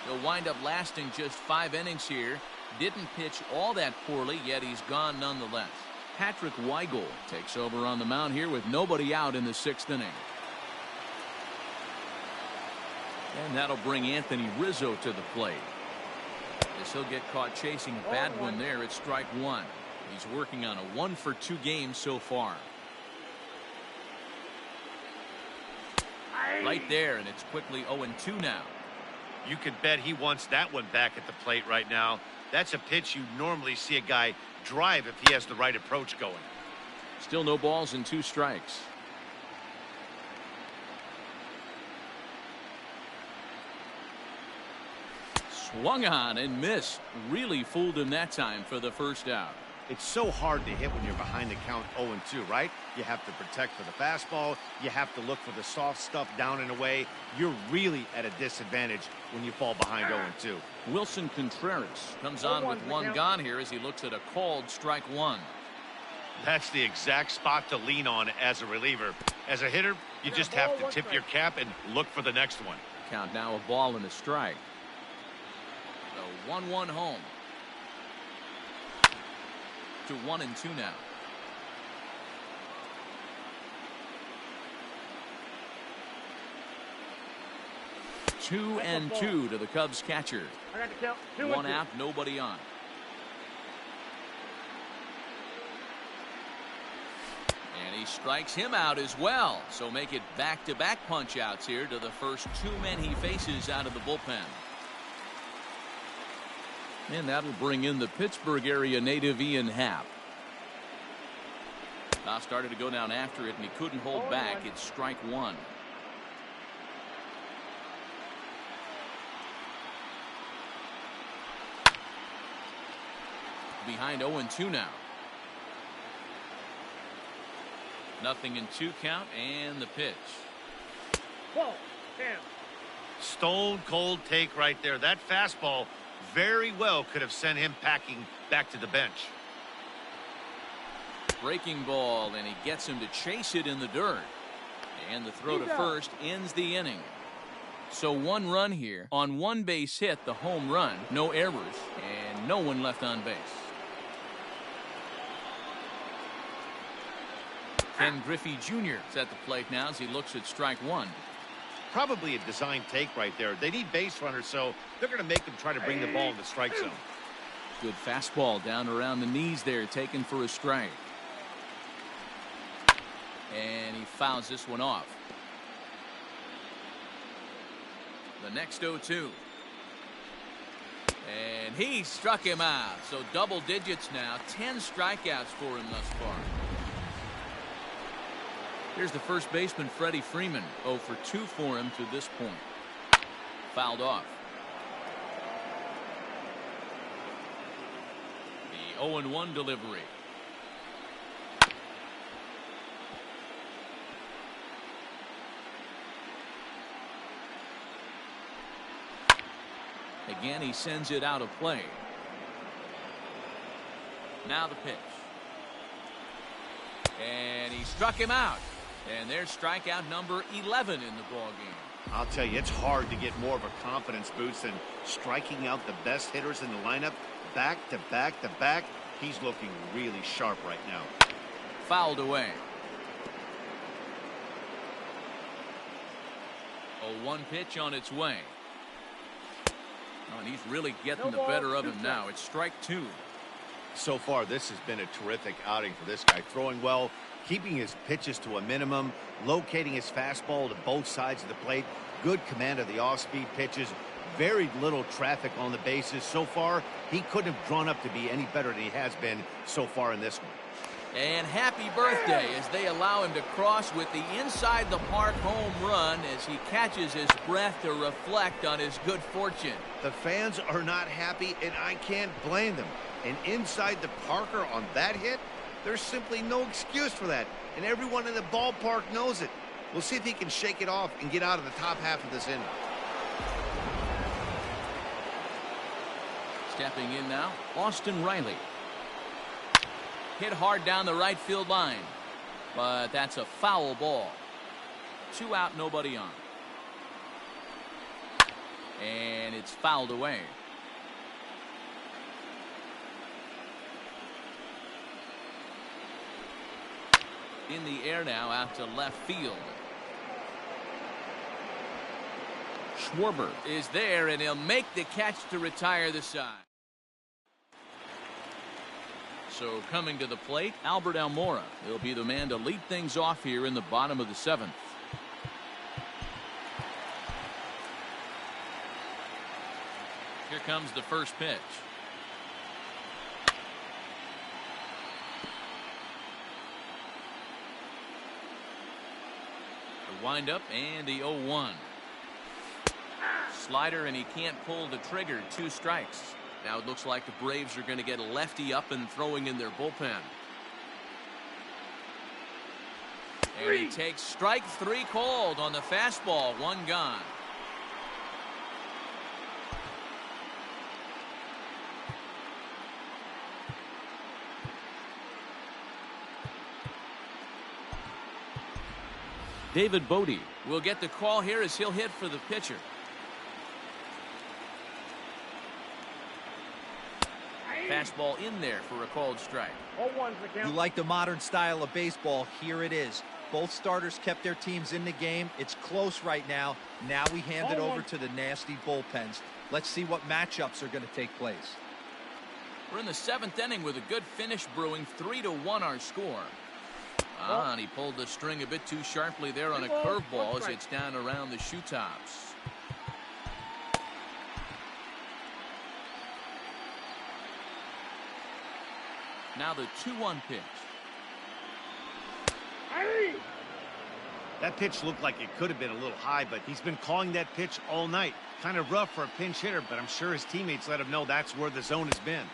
He'll wind up lasting just 5 innings here. Didn't pitch all that poorly, yet he's gone nonetheless. Patrick Weigel takes over on the mound here with nobody out in the 6th inning. And that'll bring Anthony Rizzo to the plate. As he'll get caught chasing a bad one there at strike one. He's working on a 1-for-2 game so far. Right there, and it's quickly 0-2 now. You could bet he wants that one back at the plate right now. That's a pitch you normally see a guy drive if he has the right approach going. Still no balls and 2 strikes. Swung on and missed. Really fooled him that time for the first out. It's so hard to hit when you're behind the count 0-2, right? You have to protect for the fastball. You have to look for the soft stuff down and away. You're really at a disadvantage when you fall behind 0-2. Wilson Contreras comes on with 1 gone here as he looks at a called strike 1. That's the exact spot to lean on as a reliever. As a hitter, you just have to tip your cap and look for the next one. Count now a ball and a strike. The 1-1 home. To 1-2 now. Two and 2 to the Cubs catcher. I got the count. 1 out, nobody on. And he strikes him out as well. So make it back-to-back punch-outs here to the first 2 men he faces out of the bullpen. And that'll bring in the Pittsburgh area native Ian Happ. Now started to go down after it, and he couldn't hold back. It's strike 1. Behind 0-2 now. 0-2 count, and the pitch. Ball. Damn. Stone cold take right there. That fastball very well could have sent him packing back to the bench. Breaking ball, and he gets him to chase it in the dirt. And the throw to first ends the inning. So 1 run here on 1 base hit, the home run, no errors, and no one left on base. Ken Griffey Jr. is at the plate now as he looks at strike 1. Probably a design take right there. They need base runners, so they're going to make them try to bring the ball in the strike zone. Good fastball down around the knees there, taken for a strike. And he fouls this one off. The next 0-2. And he struck him out. So double digits now. 10 strikeouts for him thus far. Here's the first baseman, Freddie Freeman. 0 for 2 for him to this point. Fouled off. The 0-1 delivery. Again, he sends it out of play. Now the pitch. And he struck him out. And there's strikeout number 11 in the ballgame. I'll tell you, it's hard to get more of a confidence boost than striking out the best hitters in the lineup back to back to back. He's looking really sharp right now. Fouled away. 0-1 pitch on its way. Oh, and he's really getting the better of him now. It's strike 2. So far, this has been a terrific outing for this guy. Throwing well, keeping his pitches to a minimum, locating his fastball to both sides of the plate, good command of the off-speed pitches, very little traffic on the bases. So far, he couldn't have drawn up to be any better than he has been so far in this one. And happy birthday as they allow him to cross with the inside the park home run as he catches his breath to reflect on his good fortune. The fans are not happy, and I can't blame them. And inside the Parker on that hit, there's simply no excuse for that. And everyone in the ballpark knows it. We'll see if he can shake it off and get out of the top half of this inning. Stepping in now, Austin Riley. Hit hard down the right field line. But that's a foul ball. 2 out, nobody on. And it's fouled away. In the air now out to left field. Schwarber is there, and he'll make the catch to retire the side. So coming to the plate, Albert Almora. He'll be the man to lead things off here in the bottom of the 7th. Here comes the first pitch. The windup and the 0-1. Slider, and he can't pull the trigger. 2 strikes. Now it looks like the Braves are going to get a lefty up and throwing in their bullpen. And he takes strike 3 called on the fastball. 1 gone. David Bodie will get the call here as he'll hit for the pitcher. Fastball in there for a called strike. You like the modern style of baseball? Here it is. Both starters kept their teams in the game. It's close right now. Now we hand it over to the nasty bullpens. Let's see what matchups are going to take place. We're in the 7th inning with a good finish brewing. 3-1 our score. And he pulled the string a bit too sharply there on a curveball as it's down around the shoe tops. Now the 2-1 pitch. That pitch looked like it could have been a little high, but he's been calling that pitch all night. Kind of rough for a pinch hitter, but I'm sure his teammates let him know that's where the zone has been.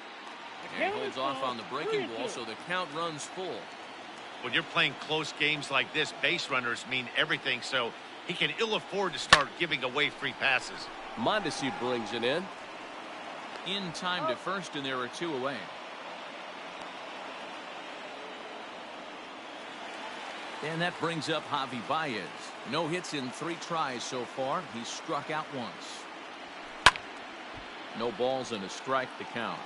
And he holds off on the breaking ball, so the count runs full. When you're playing close games like this, base runners mean everything, so he can ill afford to start giving away free passes. Mondesi brings it in. In time to first, and there are 2 away. And that brings up Javi Baez. No hits in 3 tries so far. He's struck out once. No balls and a strike to count.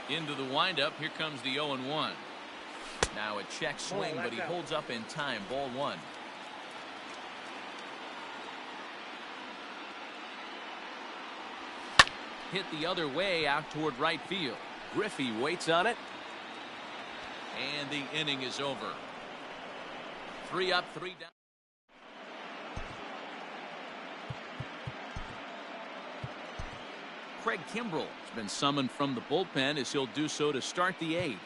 Into the windup. Here comes the 0-1. Now a check swing, but he holds up in time. Ball 1. Hit the other way out toward right field. Griffey waits on it. And the inning is over. 3 up, 3 down. Craig Kimbrell has been summoned from the bullpen as he'll do so to start the 8th.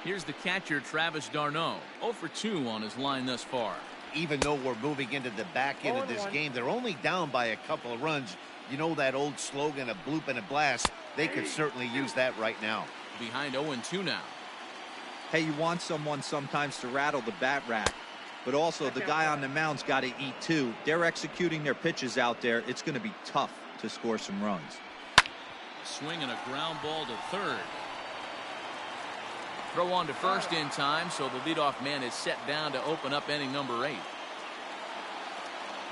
Here's the catcher, Travis d'Arnaud. 0 for 2 on his line thus far. Even though we're moving into the back end of this game, they're only down by a couple of runs. You know that old slogan, a bloop and a blast. They could certainly use that right now. Behind 0-2 now. Hey, you want someone sometimes to rattle the bat rack, but also the guy on the mound's got to eat too. They're executing their pitches out there. It's going to be tough to score some runs. Swing and a ground ball to third. Throw on to first in time, so the leadoff man is set down to open up inning number 8.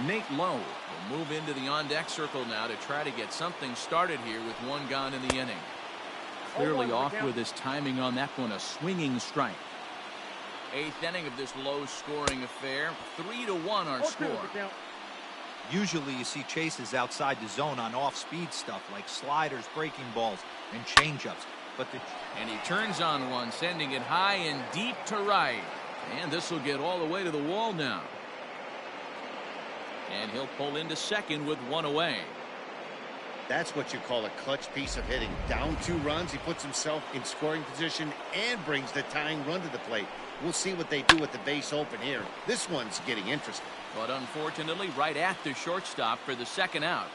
Nate Lowe will move into the on-deck circle now to try to get something started here with 1 gone in the inning. Clearly off with his timing on that one, a swinging strike. 8th inning of this low-scoring affair. 3-1 our score. Usually you see chases outside the zone on off-speed stuff like sliders, breaking balls, and changeups. And he turns on one, sending it high and deep to right. And this will get all the way to the wall now. And he'll pull into second with 1 away. That's what you call a clutch piece of hitting. Down 2 runs, he puts himself in scoring position and brings the tying run to the plate. We'll see what they do with the base open here. This one's getting interesting. But unfortunately, right at the shortstop for the 2nd out.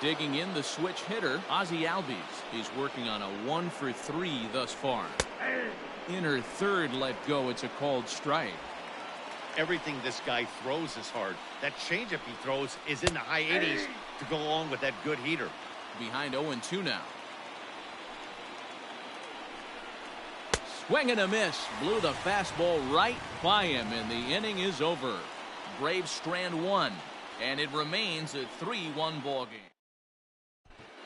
Digging in the switch hitter, Ozzie Albies. He's working on a 1 for 3 thus far. Inner third let go. It's a called strike. Everything this guy throws is hard. That changeup he throws is in the high 80s to go along with that good heater. Behind 0-2 now. Swing and a miss. Blew the fastball right by him, and the inning is over. Braves strand 1, and it remains a 3-1 ball game.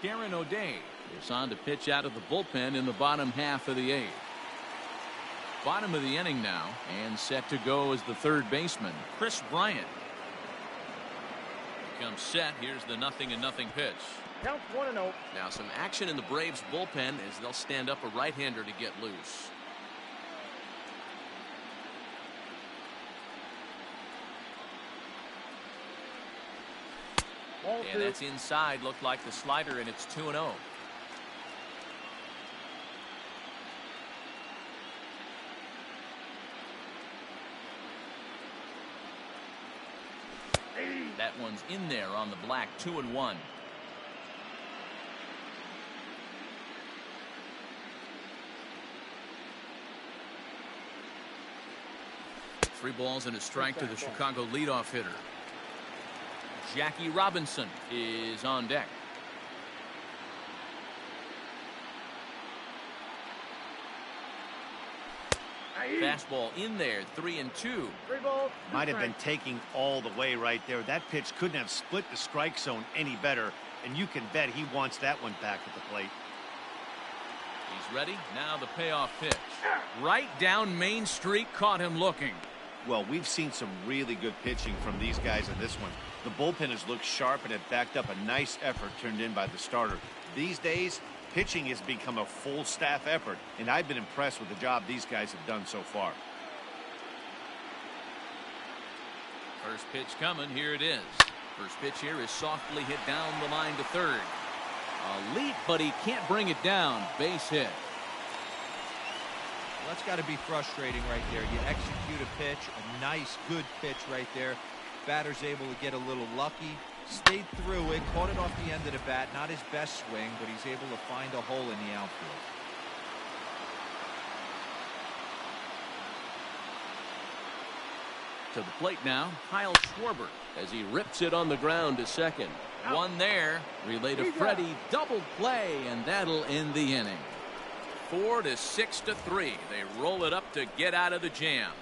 Darren O'Day is on to pitch out of the bullpen in the bottom half of the 8th. Bottom of the inning now, and set to go as the third baseman, Chris Bryant. Comes set. Here's the 0-0 pitch. Counts 1-0. Now some action in the Braves bullpen as they'll stand up a right-hander to get loose. And that's inside. Looked like the slider, and it's 2-0. That one's in there on the black. 2-1. Three balls and a strike to the Chicago leadoff hitter. Jackie Robinson is on deck. Fastball in there. 3-2. 3 balls. Might have been taking all the way right there. That pitch couldn't have split the strike zone any better, and you can bet he wants that one back at the plate. He's ready. Now the payoff pitch. Right down Main Street. Caught him looking. Well, we've seen some really good pitching from these guys in this one. The bullpen has looked sharp and it backed up a nice effort turned in by the starter. These days, pitching has become a full staff effort, and I've been impressed with the job these guys have done so far. First pitch coming. Here it is. First pitch here is softly hit down the line to third. A leap, but he can't bring it down. Base hit. Well, that's got to be frustrating right there. You execute a pitch, a nice, good pitch right there. Batter's able to get a little lucky, stayed through it, caught it off the end of the bat. Not his best swing, but he's able to find a hole in the outfield. To the plate now, Kyle Schwarber as he rips it on the ground to second. One there. Relay to Freddie. Double play, and that'll end the inning. 4-6-3. They roll it up to get out of the jam.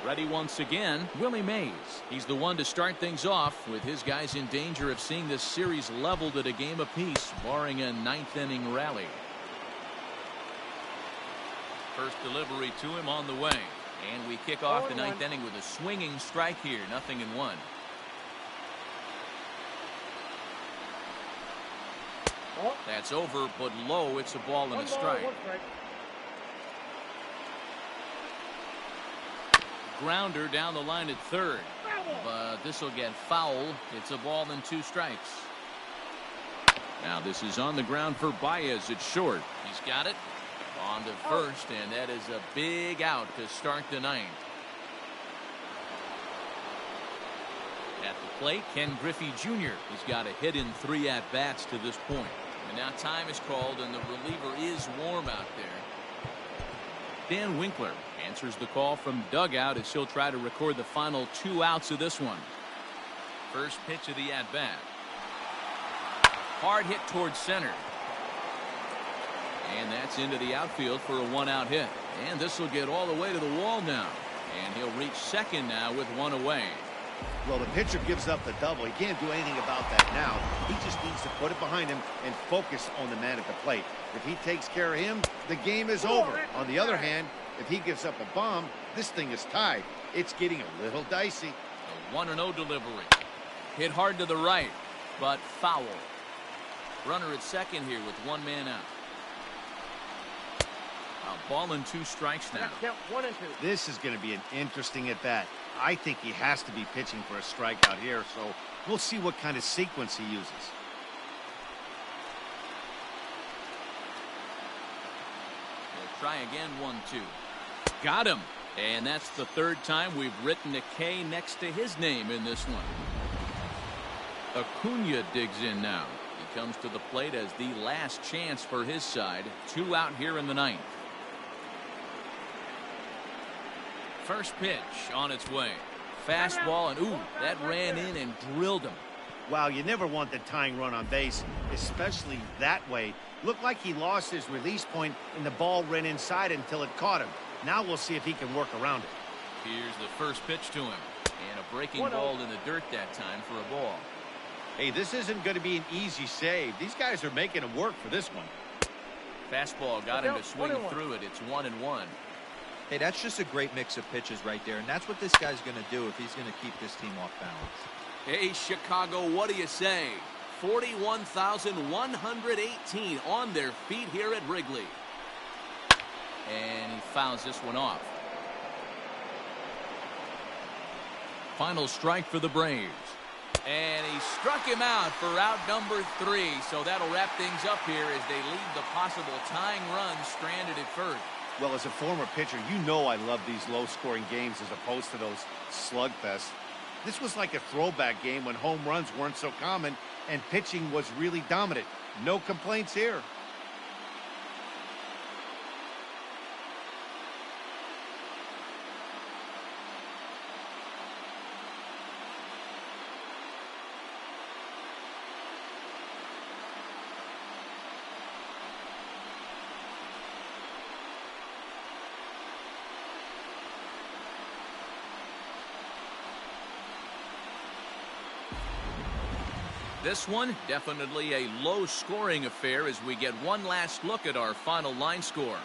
Ready once again, Willie Mays. He's the one to start things off with his guys in danger of seeing this series leveled at a game apiece, barring a ninth-inning rally. First delivery to him on the way. And we kick off the ninth inning with a swinging strike here. 0-1. That's over, but low. It's a ball and a strike. Grounder down the line at third, but this will get foul. It's a ball and 2 strikes. Now this is on the ground for Baez at short. He's got it on to first, and that is a big out to start the ninth. At the plate, Ken Griffey Jr. has got a hit in 3 at-bats to this point. And now time is called, and the reliever is warm out there. Dan Winkler answers the call from dugout as he'll try to record the final 2 outs of this one. First pitch of the at-bat. Hard hit towards center. And that's into the outfield for a 1-out hit. And this will get all the way to the wall now. And he'll reach second now with 1 away. Well, the pitcher gives up the double. He can't do anything about that now. He just needs to put it behind him and focus on the man at the plate. If he takes care of him, the game is over. On the other hand, if he gives up a bomb, this thing is tied. It's getting a little dicey. A 1-0 delivery. Hit hard to the right, but foul. Runner at second here with 1 man out. A ball and 2 strikes now. This is going to be an interesting at-bat. I think he has to be pitching for a strikeout here, so we'll see what kind of sequence he uses. We'll try again. 1-2. Got him. And that's the 3rd time we've written a K next to his name in this one. Acuna digs in now. He comes to the plate as the last chance for his side. 2 out here in the 9th. First pitch on its way. Fastball, and ooh, that ran in and drilled him. Wow, you never want the tying run on base, especially that way. Looked like he lost his release point and the ball ran inside until it caught him. Now we'll see if he can work around it. Here's the first pitch to him. And a breaking ball in the dirt that time for a ball. Hey, this isn't going to be an easy save. These guys are making him work for this one. Fastball got him to swing through it. It's 1-1. Hey, that's just a great mix of pitches right there, and that's what this guy's going to do if he's going to keep this team off balance. Hey, Chicago, what do you say? 41,118 on their feet here at Wrigley. And he fouls this one off. Final strike for the Braves. And he struck him out for out number 3. So that'll wrap things up here as they leave the possible tying run stranded at first. Well, as a former pitcher, you know I love these low-scoring games as opposed to those slugfests. This was like a throwback game when home runs weren't so common and pitching was really dominant. No complaints here. This one, definitely a low-scoring affair as we get one last look at our final line score.